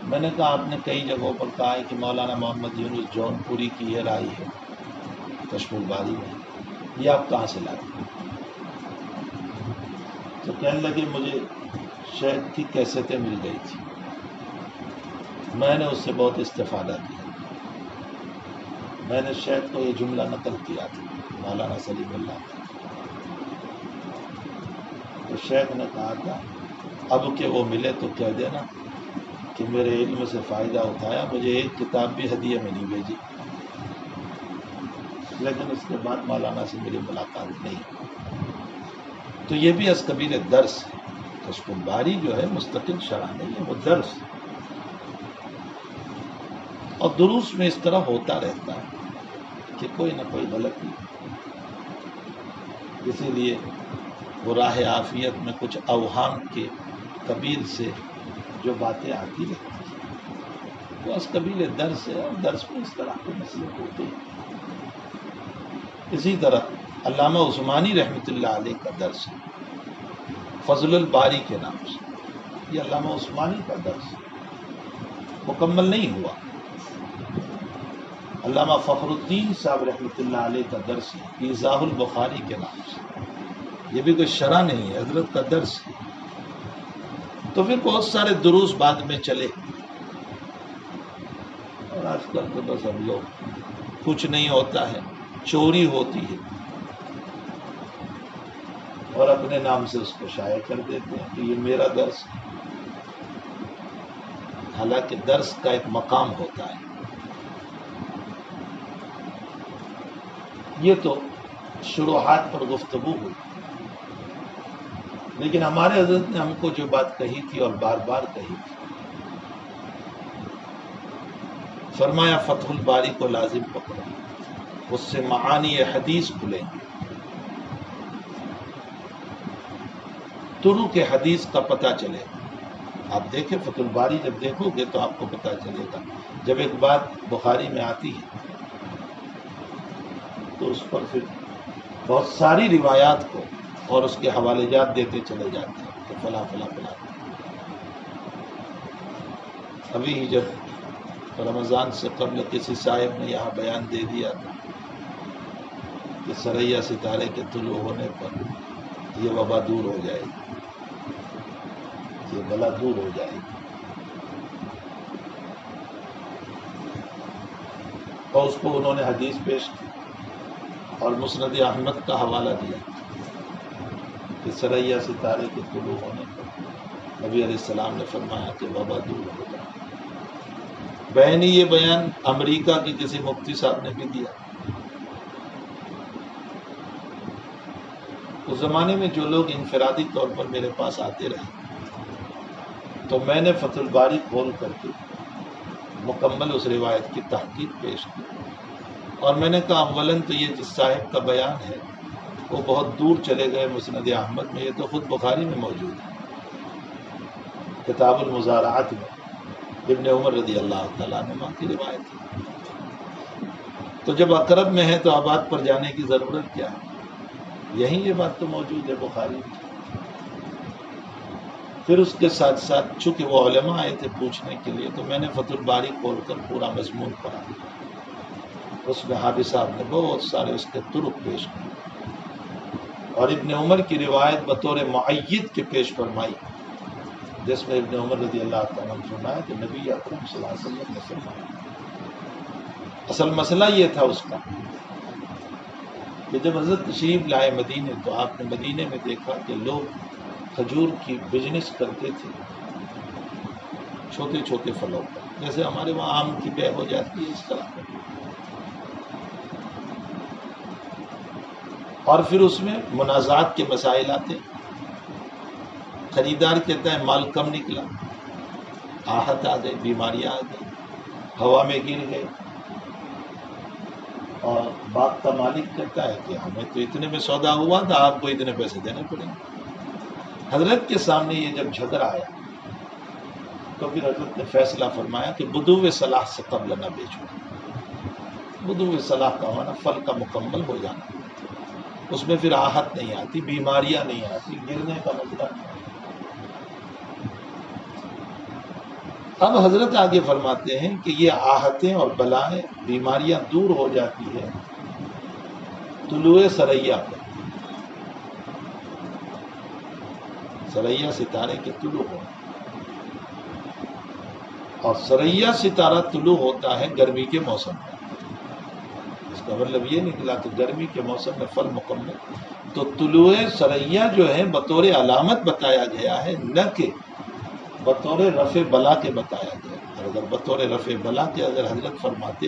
میں نے کہا آپ نے کئی جگہوں پر کہا ہے کہ مولانا محمد یونس جون پوری کی یہ رائے ہے کشف الباری میں، یہ آپ کہاں سے لائے؟ تو کہنے لگے مجھے شیخ کی کیسٹیں مل گئی تھی، میں نے اس سے بہت استفادہ کیا، میں نے شیخ کو یہ جملہ نقل کیا تھا مولانا سلیم اللہ کا، تو شیخ نے کہا تھا اب کہ وہ ملے تو کہہ دینا کہ میرے علم سے فائدہ اٹھایا، مجھے ایک کتاب بھی ہدیے میں نہیں بھیجی۔ لیکن اس کے بعد مولانا سے میری ملاقات نہیں۔ تو یہ بھی از قبیل درس ہے، کشف الباری جو ہے مستقل شرح نہیں ہے، وہ درس ہے، اور دروس میں اس طرح ہوتا رہتا ہے کہ کوئی نہ کوئی غلطی، اسی لیے وہ راہ عافیت میں کچھ اوہام کے قبیل سے جو باتیں آتی رہتی ہیں وہ از قبیل درس ہے، اور درس میں اس طرح کے مسئلے ہوتے ہیں۔ اسی طرح علامہ عثمانی رحمۃ اللہ علیہ کا درس ہے فضل الباری کے نام سے، یہ علامہ عثمانی کا درس مکمل نہیں ہوا۔ علامہ فخر الدین صاحب رحمۃ اللہ علیہ کا درس ہے ایضاح البخاری کے نام سے، یہ بھی کوئی شرح نہیں ہے، حضرت کا درس ہے۔ تو پھر بہت سارے دروس بعد میں چلے، اور آج کل تو بس ہم لوگ کچھ نہیں ہوتا ہے، چوری ہوتی ہے اور اپنے نام سے اس کو شائع کر دیتے ہیں کہ یہ میرا درس ہے، حالانکہ درس کا ایک مقام ہوتا ہے۔ یہ تو شروحات پر گفتگو ہوئی، لیکن ہمارے حضرت نے ہم کو جو بات کہی تھی اور بار بار کہی تھی، فرمایا فتح الباری کو لازم پکڑو، اس سے معانی حدیث کھلیں گے، طرق حدیث کا پتہ چلے گا۔ آپ دیکھیں فتح الباری جب دیکھو گے تو آپ کو پتہ چلے گا، جب ایک بات بخاری میں آتی ہے تو اس پر پھر بہت ساری روایات کو اور اس کے حوالے جات دیتے چلے جاتے ہیں کہ فلاں فلاں فلاں۔ ابھی ہی جب رمضان سے قبل کسی صاحب نے یہاں بیان دے دیا تھا کہ سریا ستارے کے طلوع ہونے پر یہ وبا دور ہو جائے گی، یہ بلا دور ہو جائے گی، اور اس کو انہوں نے حدیث پیش کی اور مسند احمد کا حوالہ دیا کہ سریا ستارے کے طلوع ہونے پر نبی علیہ السلام نے فرمایا کہ وبا دور ہو جائے۔ بہن یہ بیان امریکہ کے کسی مفتی صاحب نے بھی دیا، زمانے میں جو لوگ انفرادی طور پر میرے پاس آتے رہے تو میں نے فتح الباری کھول کر کے مکمل اس روایت کی تحقیق پیش کی، اور میں نے کہا اولاً تو یہ جس صاحب کا بیان ہے وہ بہت دور چلے گئے مسند احمد میں، یہ تو خود بخاری میں موجود ہے، کتاب المزارعات میں ابن عمر رضی اللہ تعالیٰ عنہ کی روایت ہے۔ تو جب اقرب میں ہے تو آباد پر جانے کی ضرورت کیا ہے، یہیں یہ بات تو موجود ہے بخاری میں۔ پھر اس کے ساتھ ساتھ چونکہ وہ علماء آئے تھے پوچھنے کے لیے تو میں نے فتح الباری کھول کر پورا مضمون پڑھا، اس میں حافظ صاحب نے بہت سارے اس کے طرق پیش کیے اور ابن عمر کی روایت بطور معید کے پیش فرمائی، جس میں ابن عمر رضی اللہ تعالیٰ عنہ فرمایا کہ نبی اکرم صلی اللہ علیہ وسلم نے فرمایا۔ اصل مسئلہ یہ تھا اس کا کہ جب حضرت تشریف لائے مدینے تو آپ نے مدینے میں دیکھا کہ لوگ کھجور کی بزنس کرتے تھے چھوٹے چھوٹے پھلوں پر، جیسے ہمارے وہاں آم کی بے ہو جاتی ہے اس طرح، اور پھر اس میں منازعات کے مسائل آتے، خریدار کہتا ہے مال کم نکلا، آہت آ گئی، بیماریاں آ گئی، ہوا میں گر گئے، اور باغ کا مالک کہتا ہے کہ ہمیں تو اتنے میں سودا ہوا تھا، آپ کو اتنے پیسے دینے پڑیں گے۔ حضرت کے سامنے یہ جب جھگڑا آیا تو پھر حضرت نے فیصلہ فرمایا کہ بدو صلاح سے قبل نہ بیچو۔ بدو صلاح کا معنی پھل کا مکمل ہو جانا، اس میں پھر آہت نہیں آتی، بیماریاں نہیں آتی، گرنے کا مسئلہ نہیں آتا۔ اب حضرت آگے فرماتے ہیں کہ یہ آہتیں اور بلائیں بیماریاں دور ہو جاتی ہے طلوع ثریا پر، ثریا ستارے کے طلوع ہونے، اور ثریا ستارہ طلوع ہوتا ہے گرمی کے موسم میں، اس کا مطلب یہ نکلا کہ گرمی کے موسم میں پھل مکمل، تو طلوع ثریا جو ہے بطور علامت بتایا گیا ہے، نہ کہ بطور رفع بلا کے بتایا گیا۔ اور اگر بطور رفع بلا کے اگر حضرت فرماتے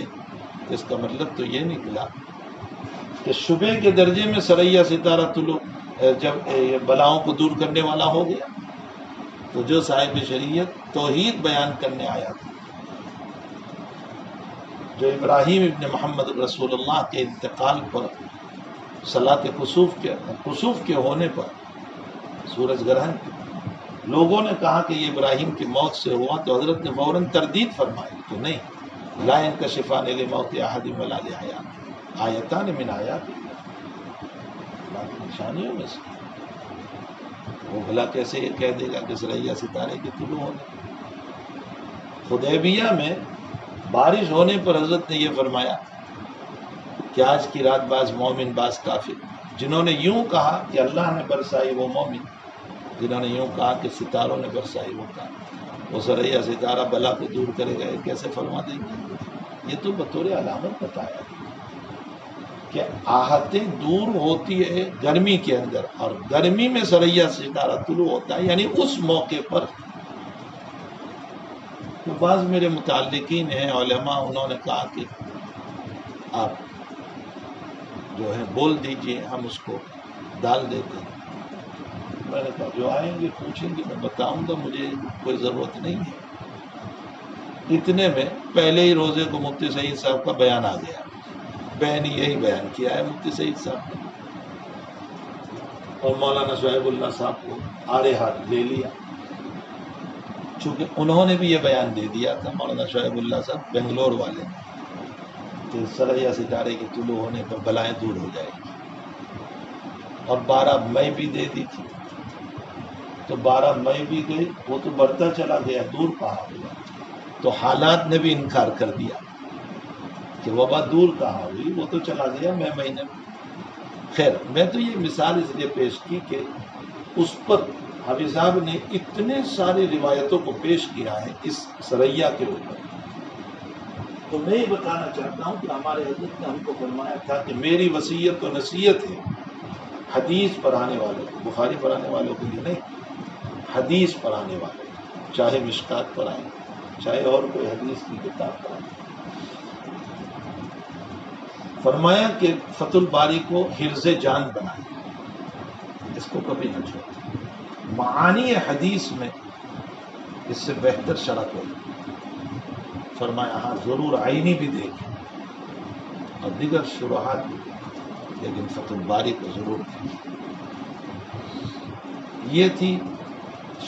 تو اس کا مطلب تو یہ نکلا کہ شبہ کے درجے میں ثریا ستارہ طلوع جب بلاؤں کو دور کرنے والا ہو گیا، تو جو صاحب شریعت توحید بیان کرنے آیا تھا، جو ابراہیم ابن محمد رسول اللہ کے انتقال پر صلاۃ کسوف کے ہونے پر سورج گرہن لوگوں نے کہا کہ یہ ابراہیم کی موت سے ہوا، تو حضرت نے فوراً تردید فرمائی کہ نہیں، لا انکشفان لموت احد ولا لحیات، آیتان من آیات اللہ کی نشانیوں میں سے، وہ بھلا کیسے یہ کہہ دے گا کہ ثریا ستارے کے طلوع ہونے۔ حدیبیہ میں بارش ہونے پر حضرت نے یہ فرمایا کہ آج کی رات بعض مومن بعض کافر، جنہوں نے یوں کہا کہ اللہ نے برسائی وہ مومن، جنہوں نے یوں کہا کہ ستاروں نے برسائی وہ کہا، وہ ثریا ستارہ بلا کو دور کرے گا، کیسے فرما دیں گے؟ یہ تو بطور علامت بتایا کہ آہتیں دور ہوتی ہے گرمی کے اندر، اور گرمی میں ثریا ستارہ طلوع ہوتا ہے، یعنی اس موقع پر۔ تو بعض میرے متعلقین ہیں علماء، انہوں نے کہا کہ آپ جو ہے بول دیجئے، ہم اس کو ڈال دیتے ہیں۔ میں نے کہا جو آئیں گے پوچھیں گے میں بتاؤں گا، مجھے کوئی ضرورت نہیں ہے۔ اتنے میں پہلے ہی روزے کو مفتی سعید صاحب کا بیان آ گیا، بہن یہی بیان کیا ہے مفتی سعید صاحب نے، اور مولانا شعیب اللہ صاحب کو آڑے ہاتھ لے لیا، چونکہ انہوں نے بھی یہ بیان دے دیا تھا، مولانا شعیب اللہ صاحب بنگلور والے، کہ ثریا ستارے کے طلوع ہونے پر بلائیں دور ہو جائے گی، اور 12 مئی بھی دے دی تھی، تو 12 مئی بھی گئی، وہ تو بڑھتا چلا گیا، دور کہاں ہوا، تو حالات نے بھی انکار کر دیا کہ وبا دور کہاں ہوئی، وہ تو چلا گیا مئی مہینے میں۔ خیر، میں تو یہ مثال اس لیے پیش کی کہ اس پر حافظ صاحب نے اتنے ساری روایتوں کو پیش کیا ہے اس ثریا کے اوپر، تو میں یہ بتانا چاہتا ہوں کہ ہمارے حضرت نے ہم کو فرمایا تھا کہ میری وصیت و نصیحت ہے حدیث پڑھانے والوں کو، بخاری پڑھانے والوں کے لیے نہیں، حدیث پڑھانے والے، چاہے مشکات پڑھائیں، چاہے اور کوئی حدیث کی کتاب پڑھائیں، فرمایا کہ فتح الباری کو حرز جان بنائیں، کو کبھی نہ چھوڑیں. معانی حدیث میں اس سے بہتر شرح کوئی. فرمایا ہاں ضرور عینی بھی دیکھیں اور دیگر شروحات بھی دیکھیں، لیکن فتح الباری کو ضرور دیکھیں. یہ تھی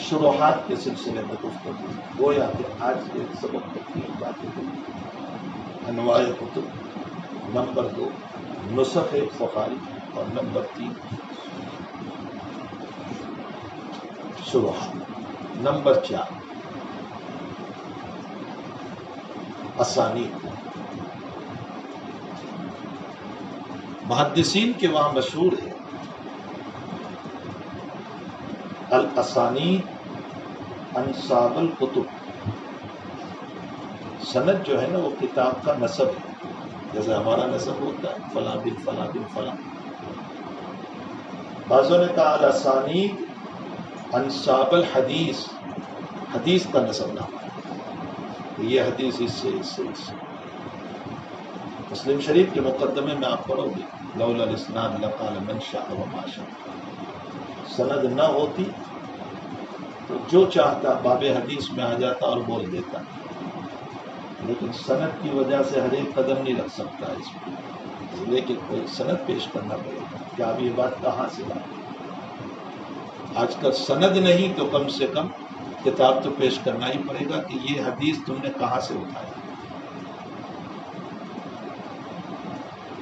شروحات کے سلسلے میں گفتگو. گویا کہ آج کے سبق میں 3 باتیں ہوئی. انواع کتب، نمبر 2 نسخ بخاری، اور نمبر 3 شروحات. نمبر 4 اسانید. محدثین کے وہاں مشہور ہے الاسانید انصاب الکتب. سند جو ہے نا وہ کتاب کا نسب ہے. جیسے ہمارا نسب ہوتا ہے فلاں بن فلاں بن فلاں. بعضوں نے کہا الاسانید انصاب الحدیث، حدیث کا نسب نامہ ہے. یہ حدیث اس سے اس سے اس سے. مسلم شریف کے مقدمے میں آپ پڑھو گے لولا الاسناد لقال من شاء وما شاء. سند نہ ہوتی تو جو چاہتا باب حدیث میں آ جاتا اور بول دیتا، لیکن سند کی وجہ سے ہر ایک قدم نہیں رکھ سکتا اس میں، اس لیے کہ کوئی سند پیش کرنا پڑے گا کہ آپ یہ بات کہاں سے لائیں. آج کل سند نہیں تو کم سے کم کتاب تو پیش کرنا ہی پڑے گا کہ یہ حدیث تم نے کہاں سے اٹھایا.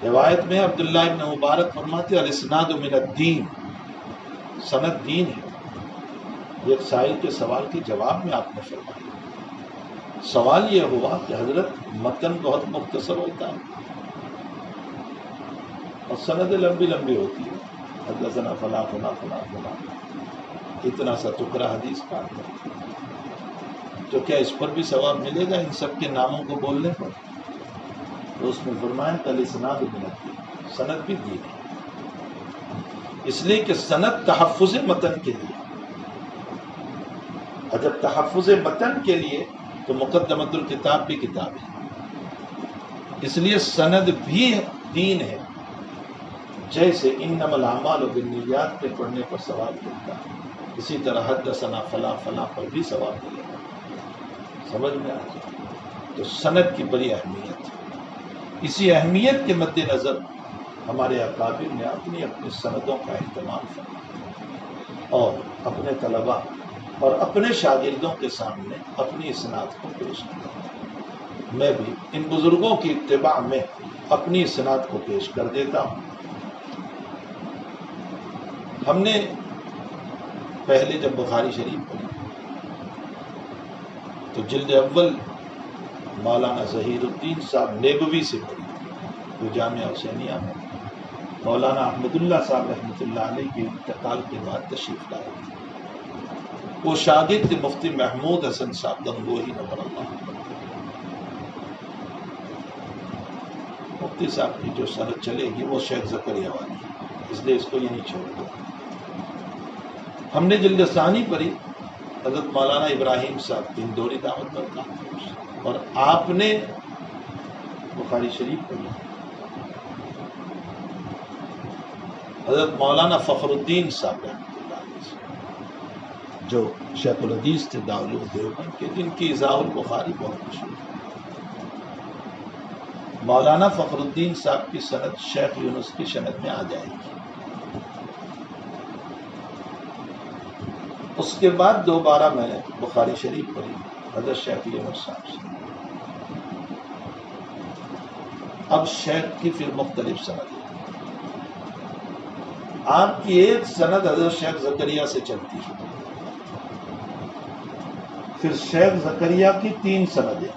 روایت میں عبداللہ ابن مبارک فرماتے الاسناد من الدین، سند دین ہے. ایک سائل کے سوال کے جواب میں آپ نے فرمایا. سوال یہ ہوا کہ حضرت متن بہت مختصر ہوتا ہے اور سند لمبی لمبی ہوتی ہے. حدثنا فلاں فلاں فلاں فلاں، اتنا سا ٹکڑا حدیث کا ہے. تو کیا اس پر بھی ثواب ملے گا ان سب کے ناموں کو بولنے پر؟ تو اس میں فرمایا کہ الاسناد من الدین، سند بھی دین ہے. اس لیے کہ سند تحفظ متن کے لیے، اور جب تحفظ متن کے لیے تو مقدمۃ الکتاب بھی کتاب ہے. اس لیے سند بھی دین ہے. جیسے انما الاعمال بالنیات کے پڑھنے پر ثواب ملتا ہے، اسی طرح حدثنا فلاں فلاں پر بھی ثواب ملے گا. سمجھ میں آ جائے تو سند کی بڑی اہمیت ہے. اسی اہمیت کے مد نظر ہمارے اکابر نے اپنی اپنی سندوں کا اہتمام کیا اور اپنے طلباء اور اپنے شاگردوں کے سامنے اپنی اسناد کو پیش کیا. میں بھی ان بزرگوں کی اتباع میں اپنی اسناد کو پیش کر دیتا ہوں. ہم نے پہلے جب بخاری شریف پڑھی تو جلد اول مولانا ظہیر الدین صاحب نیبوی سے پڑھی، جو جامعہ حسینیہ میں مولانا احمد اللہ صاحب رحمۃ اللہ علیہ کے انتقال کے بعد تشریف لائے. وہ شاگرد مفتی محمود حسن صاحب گنگوہی نور اللہ. مفتی صاحب کی جو سند چلے گی وہ شیخ زکریا والی، اس لیے اس کو یہیں چھوڑ دو. ہم نے جلد ثانی پڑھی، حضرت مولانا ابراہیم صاحب اندوری دعوت پر تھا، اور آپ نے بخاری شریف پڑھی. حضرت مولانا فخر الدین صاحب رحمۃ اللہ علیہ جو شیخ الحدیث تھے دارالعلوم دیوبند کے، جن کی اضاء البخاری بہت مشہور ہے. مولانا فخر الدین صاحب کی سند شیخ یونس کی سند میں آ جائے گی. اس کے بعد دوبارہ میں نے بخاری شریف پڑھی حضرت شیخ یونس صاحب سے. اب شیخ کی پھر مختلف سند ہے. آپ کی ایک سند حضرت شیخ زکریا سے چلتی ہے، پھر شیخ زکریا کی 3 سندیں،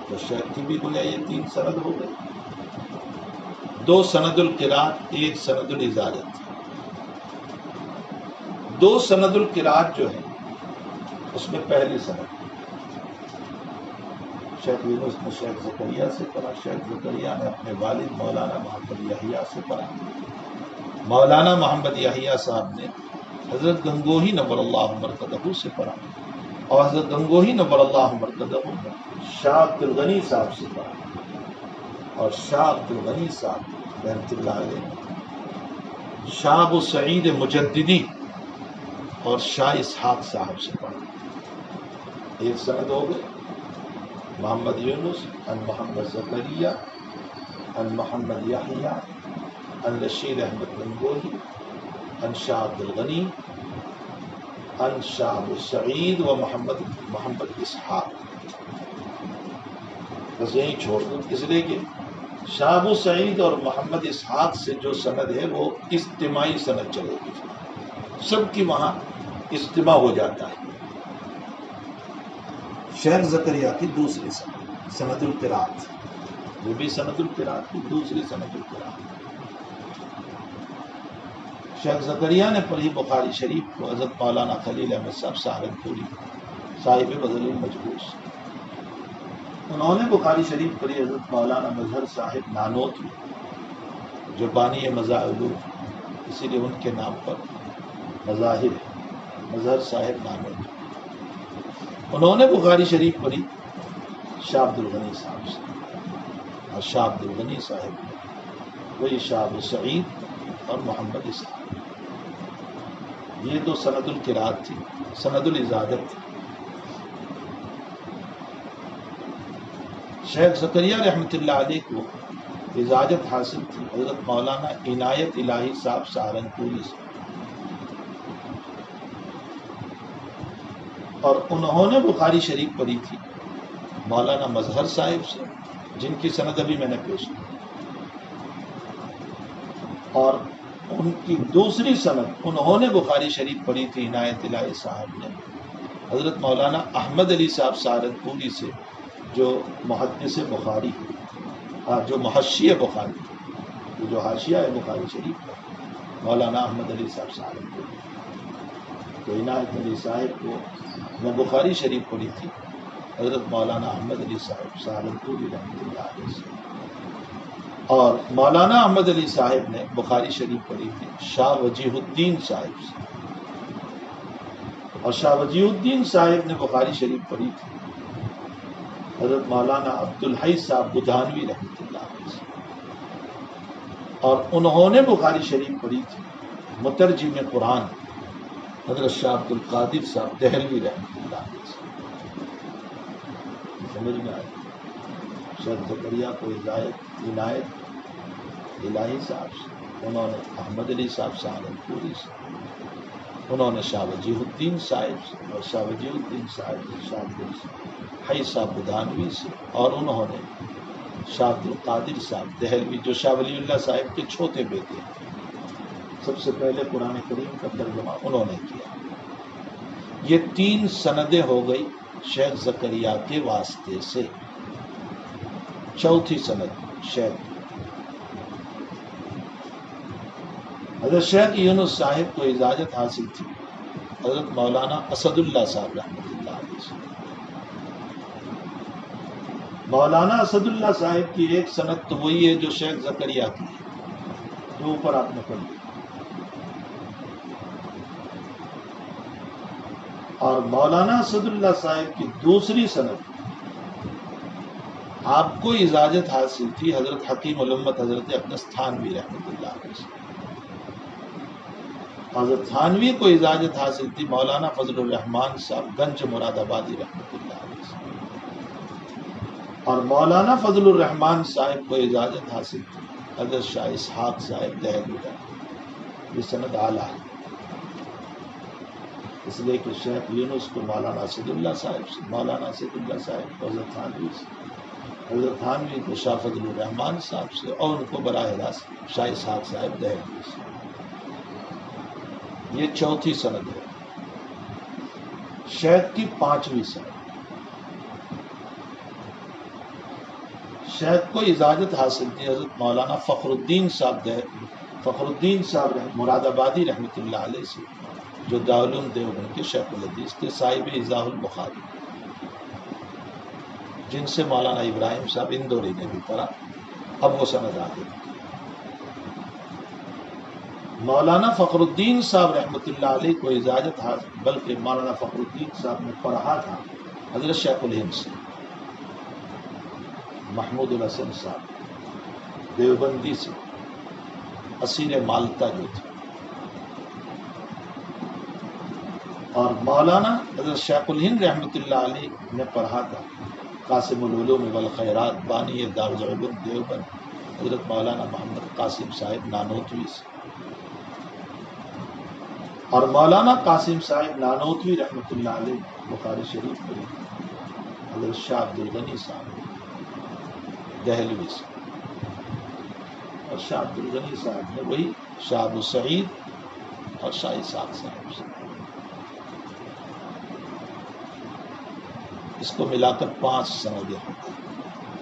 تو شیخ کی بھی گویا یہ 3 سند ہو گئی. 2 سند القراءت، 1 سند الازالت. 2 سند القراءت جو ہے اس میں پہلی سند شیخ یونس نے شیخ زکریا سے پڑھا، شیخ زکریا نے اپنے والد مولانا محمد یحییٰ سے پڑھا، مولانا محمد یحییٰ صاحب نے حضرت گنگوہی نور اللہ مرقدہ سے پڑھا، اور حضرت گنگوہی نور اللہ مرقدہ نے شاہ عبد الغنی صاحب سے پڑھا. اور شاہ عبد الغنی صاحب رحمۃ اللہ علیہ شاہ ابو سعید مجددی اور شاہ اسحاق صاحب سے پڑھا. ایک سند ہو گئے. محمد یونس عن محمد زکریا عن محمد یحییٰ عن رشید احمد گنگوہی عن شاہ عبد الغنی عن شاہ ابو سعید و محمد اسحاق. بس یہیں چھوڑ دوں، اس لیے کہ شاہ ابو سعید اور محمد اسحاق سے جو سند ہے وہ اجتماعی سند چلے گی، سب کی وہاں اجتماع ہو جاتا ہے. شیخ زکریا کی دوسری سند، سند القراءت، وہ بھی سند القراءت کی دوسری سند القراءت. شیخ زکریا نے پڑھی بخاری شریف کو حضرت مولانا خلیل احمد صاحب سہارنپوری صاحب بذل المجبوس. انہوں نے بخاری شریف پڑھی حضرت مولانا مظہر صاحب نانوتوی جو بانی مذاہب، اسی لیے ان کے نام پر مظاہر ہے، مظہر صاحب نانوتوی. انہوں نے بخاری شریف پڑھی شاہ عبد الغنی صاحب سے، اور شاہ عبد الغنی صاحب نے وہی شاہ ابو سعید اور محمد اسحاق. یہ دو سند القراءت تھی. سند الازاجت تھی. شیخ زکریا رحمۃ اللہ علیہ کو اجازت حاصل تھی حضرت مولانا عنایت الہی صاحب سہارنپوری سے، اور انہوں نے بخاری شریف پڑھی تھی مولانا مظہر صاحب سے، جن کی سند ابھی میں نے پیش کی. اور ان کی دوسری سند انہوں نے بخاری شریف پڑھی تھی عنایت الہی صاحب نے حضرت مولانا احمد علی صاحب سہارنپوری سے، جو محدث بخاری، جو محشی بخاری، جو حاشیہ ہے بخاری شریف کا، مولانا احمد علی صاحب سہارنپوری. تو عنایت علی صاحب کو میں بخاری شریف پڑھی تھی حضرت مولانا احمد علی صاحب سہارنپوری رحمۃ اللہ علیہ سے، اور مولانا احمد علی صاحب نے بخاری شریف پڑھی تھی شاہ وجیہ الدین صاحب سے، اور شاہ وجیہ الدین صاحب نے بخاری شریف پڑھی تھی حضرت مولانا عبدالحی صاحب بدھانوی رحمۃ اللہ علیہ سے، اور انہوں نے بخاری شریف پڑھی تھی مترجم قرآن حضرت شاہ عبد القادر صاحب دہلوی رحمۃ اللہ علیہ سے. سمجھ میں آئی؟ شیخ زکریا کو عنایت الہی صاحب سے، انہوں نے احمد علی صاحب سہارنپوری سے، انہوں نے شاہ وجیہ الدین صاحب سے، اور شاہ وجیہ الدین صاحب نے شاہ عبدالحی صاحب بدھانوی سے، اور انہوں نے شاہ عبد القادر صاحب دہلوی جو شاہ ولی اللہ صاحب کے چھوٹے بیٹے ہیں، سب سے پہلے قرآن کریم کا ترجمہ انہوں نے کیا. یہ تین سندیں ہو گئی شیخ زکریا کے واسطے سے. چوتھی سند شیخ حضرت شیخ یونس صاحب کو اجازت حاصل تھی حضرت مولانا اسد اللہ صاحب رحمۃ اللہ علیہ سے. مولانا اسد اللہ صاحب کی ایک سند تو وہی ہے جو شیخ زکریا کی ہے، جو اوپر آپ نے پڑھی، اور مولانا اسد اللہ صاحب کی دوسری سند آپ کو اجازت حاصل تھی حضرت حکیم الامت حضرت اقدس تھانوی رحمۃ اللہ علیہ سے. حضرت تھانوی کو اجازت حاصل تھی مولانا فضل الرحمان صاحب گنج مراد آبادی رحمۃ اللہ علیہ سے، اور مولانا فضل الرحمان صاحب کو اجازت حاصل تھی حضرت شاہ اسحاق صاحب دہلوی رحمۃ. یہ سند اعلیٰ ہے، اس لیے کہ شیخ یونس کو مولانا اسد اللہ صاحب سے، مولانا اسد اللہ صاحب کو حضرت تھانوی سے، حضرت تھانوی کو شاہ فضل الرحمان صاحب سے، اور ان کو براہ راست شاہ اسحاق صاحب دہلوی سے. یہ چوتھی سند ہے. شیخ کی پانچویں سند، شیخ کو اجازت حاصل تھی حضرت مولانا فخر الدین صاحب مراد آبادی رحمۃ اللہ علیہ سے، جو دارالعلوم دیوبند کے شیخ الحدیث تھے، صاحب ایضاح البخاری، جن سے مولانا ابراہیم صاحب اندوری نے بھی پڑھا. اب وہ سند آگے. مولانا فخر الدین صاحب رحمۃ اللہ علیہ کو اجازت حاصل، بلکہ مولانا فخر الدین صاحب نے پڑھا تھا حضرت شیخ الہند سے، محمود الحسن صاحب دیوبندی سے، اسیر مالتا جو تھے، اور مولانا حضرت شیخ الہند رحمۃ اللہ علیہ نے پڑھا تھا قاسم العلوم والخیرات بانی دارالعلوم دیوبند حضرت مولانا محمد قاسم صاحب نانوتوی سے، اور مولانا قاسم صاحب نانوتوی رحمۃ اللہ علیہ بخاری شریف پڑھی حضرت شاہ عبد الغنی صاحب دہلوی سے، اور شاہ عبد الغنی صاحب نے وہی شاہ ابو سعید اور شاہ اسحاق صاحب سے، اس کو ملا کر 5 سندیں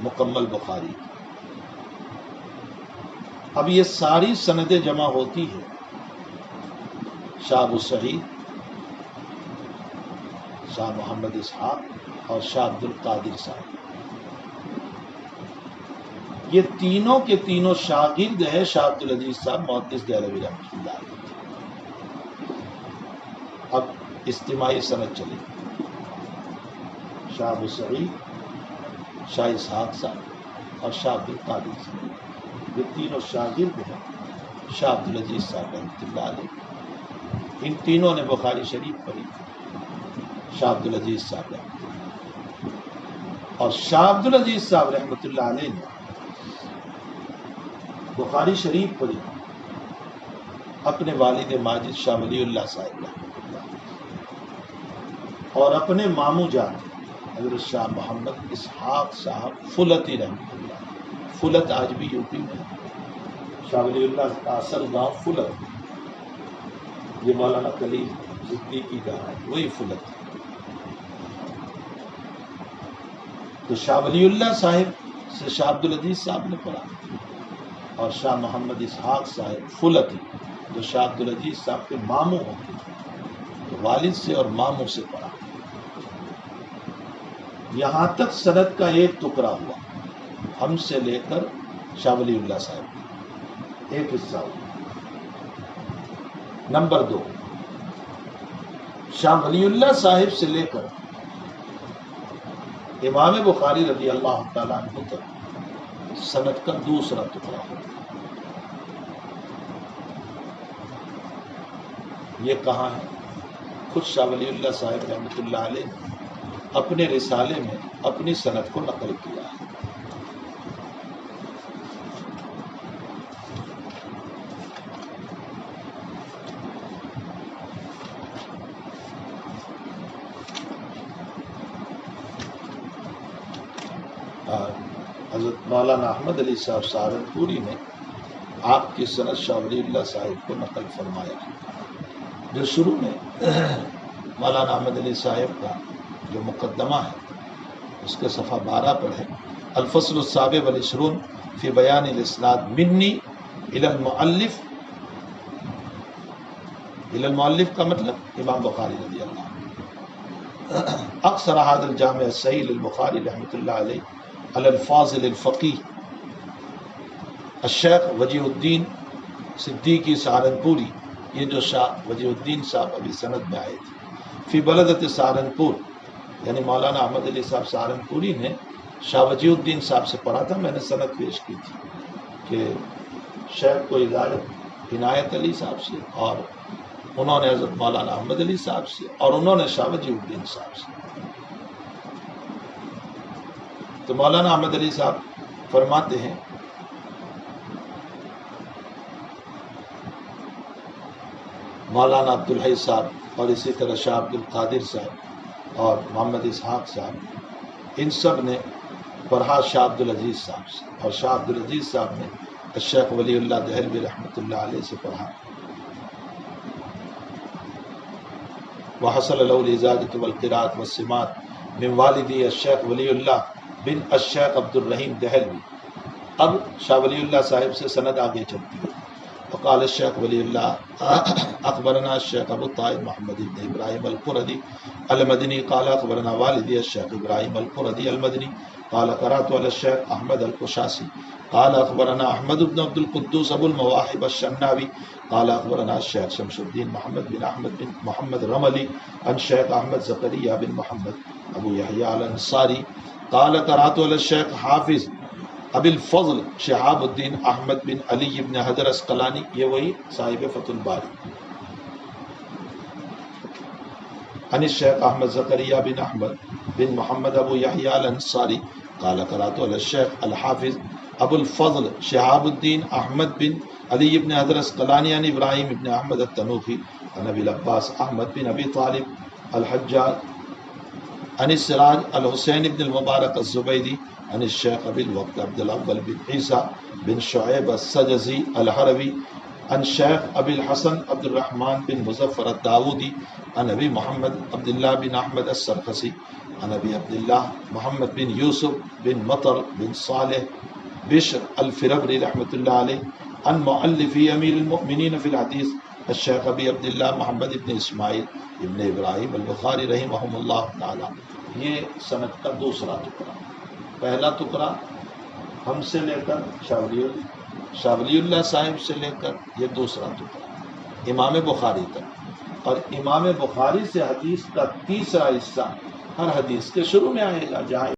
مکمل بخاری۔ اب یہ ساری سندیں جمع ہوتی ہے شاہ ابو سعید، شاہ محمد اسحاق اور شاہ عبد القادر صاحب، یہ تینوں کے تینوں شاگرد ہے شاہ عبد العزیز صاحب محدث دہلوی رحمۃ اللہ علیہ۔ اب اجتماعی سند چلی، شاہ ابو سعید، شاہ اسحاق صاحب اور شاہ عبد القادر صاحب، یہ تینوں شاگرد ہیں شاہ عبد العزیز صاحب رحمۃ اللہ علیہ۔ ان تینوں نے بخاری شریف پڑھی، شاہ عبد العزیز صاحب رحمۃ اللہ، اور شاہ عبد العزیز صاحب رحمۃ اللہ علیہ نے بخاری شریف پڑھی اپنے والد ماجد شاہ ولی اللہ صاحب رحمۃ اللہ، اور اپنے ماموں جان حضرت شاہ محمد اسحاق صاحب فلتی رحمۃ اللہ۔ فلت آج بھی یوپی میں، شاہ ولی اللہ کا اصل گاؤں فلت، یہ مولانا کلیم صدیقی کا ہے، وہی فلت۔ تو شاہ ولی اللہ صاحب سے شاہ عبد العزیز صاحب نے پڑھا، اور شاہ محمد اسحاق صاحب فلتی جو شاہ عبد العزیز صاحب کے ماموں ہوتے ہیں، تو والد سے اور ماموں سے پڑھا۔ یہاں تک سند کا ایک ٹکڑا ہوا، ہم سے لے کر شاہ ولی اللہ صاحب ایک حصہ ہوا۔ نمبر 2، شاہ ولی اللہ صاحب سے لے کر امام بخاری رضی اللہ تعالیٰ عنہ تک سند کا دوسرا ٹکڑا ہوا۔ یہ کہاں ہے؟ خود شاہ ولی اللہ صاحب رحمۃ اللہ علیہ نے اپنے رسالے میں اپنی سند کو نقل کیا ہے۔ حضرت مولانا احمد علی صاحب سہارنپوری نے آپ کی سند شاہ ولی اللہ صاحب کو نقل فرمایا، جو شروع میں مولانا احمد علی صاحب کا جو مقدمہ ہے اس کے صفحہ 12 پر ہے، الفصل السابع والعشرون فی بیان الاسناد منی الی المؤلف۔ الی المؤلف کا مطلب امام بخاری رضی اللہ عنہ۔ اکثر هذا الجامع الصحیح للبخاری رحمۃ اللہ علیہ علی الفاضل الفقیہ الشیخ وجیہ الدین صدیقی سہارنپوری، یہ جو شاہ وجیہ الدین صاحب ابھی سند میں آئے تھے، فی بلدت سہارنپور، یعنی مولانا احمد علی صاحب سہارنپوری نے شاہ وجیہ الدین صاحب سے پڑھا تھا۔ میں نے سند پیش کی تھی کہ شیخ کو ہدایت عنایت علی صاحب سے، اور انہوں نے حضرت مولانا احمد علی صاحب سے، اور انہوں نے شاہ وجیہ الدین صاحب سے۔ تو مولانا احمد علی صاحب فرماتے ہیں مولانا عبدالحی صاحب اور اسی طرح شاہ عبد القادر صاحب اور محمد اسحاق صاحب، ان سب نے پڑھا شاہ عبد العزیز صاحب سے، اور شاہ عبد العزیز صاحب نے الشیخ ولی اللہ دہلوی رحمۃ اللہ علیہ سے پڑھا۔ وحصل له الإجازة والقراءة والسماع من والدی الشیخ ولی اللہ بن الشیخ عبد الرحیم دہلوی۔ اب شاہ ولی اللہ صاحب سے سند آگے چلتی ہے۔ وقال الشیخ ولی اللہ اخبرنا الشیخ ابو الطاہر محمد بن ابراہیم القردی المدنی قال اخبرنا والدی الشیخ ابراہیم القردی المدنی قال قرأت على الشیخ احمد القشاسی قال اخبرنا احمد بن عبد القدوس ابو المواہب الشناوی قال اخبرنا الشیخ شمس الدین محمد بن احمد بن محمد رملی عن شیخ احمد زکریا بن محمد ابو یحییٰ الانصاری قال قرأت على الشیخ حافظ ابی الفضل شہاب الدین احمد بن علی بن حجر اسقلانی، یہ وہی صاحب فتح الباری۔ عن الشیخ احمد زکریا بن احمد بن محمد ابو یحییٰ الانصاری قال قرأت على الشیخ الحافظ ابو الفضل شہاب الدین احمد بن علی بن حضر اسقلانی عن ابراہیم بن احمد التنوخی عن ابی العباس احمد بن ابی طالب الحجاج عن السراج الحسین بن المبارک الزبیدی عن الشیخ ابی الوقت عبد الاول بن عیسیٰ بن شعیب السجزی الحروی عن شیخ ابی الحسن عبد الرحمن بن مظفر الداودی عن ابی محمد عبداللہ بن احمد السرخسی عن ابی عبداللہ محمد بن یوسف بن مطر بن صالح بشر الفربری رحمۃ اللہ علیہ عن مؤلفی امیر المؤمنین فی الحدیث الشیخ ابی عبداللہ محمد بن اسماعیل ابن ابراہیم البخاری رحمہ اللہ تعالی۔ یہ سند کا دوسرا ٹکڑا، پہلا ٹکڑا ہم سے لے کر شاہ ولی اللہ صاحب سے لے کر یہ دوسرا ٹکڑا امام بخاری تک، اور امام بخاری سے حدیث کا تیسرا حصہ ہر حدیث کے شروع میں آئے گا، جہاں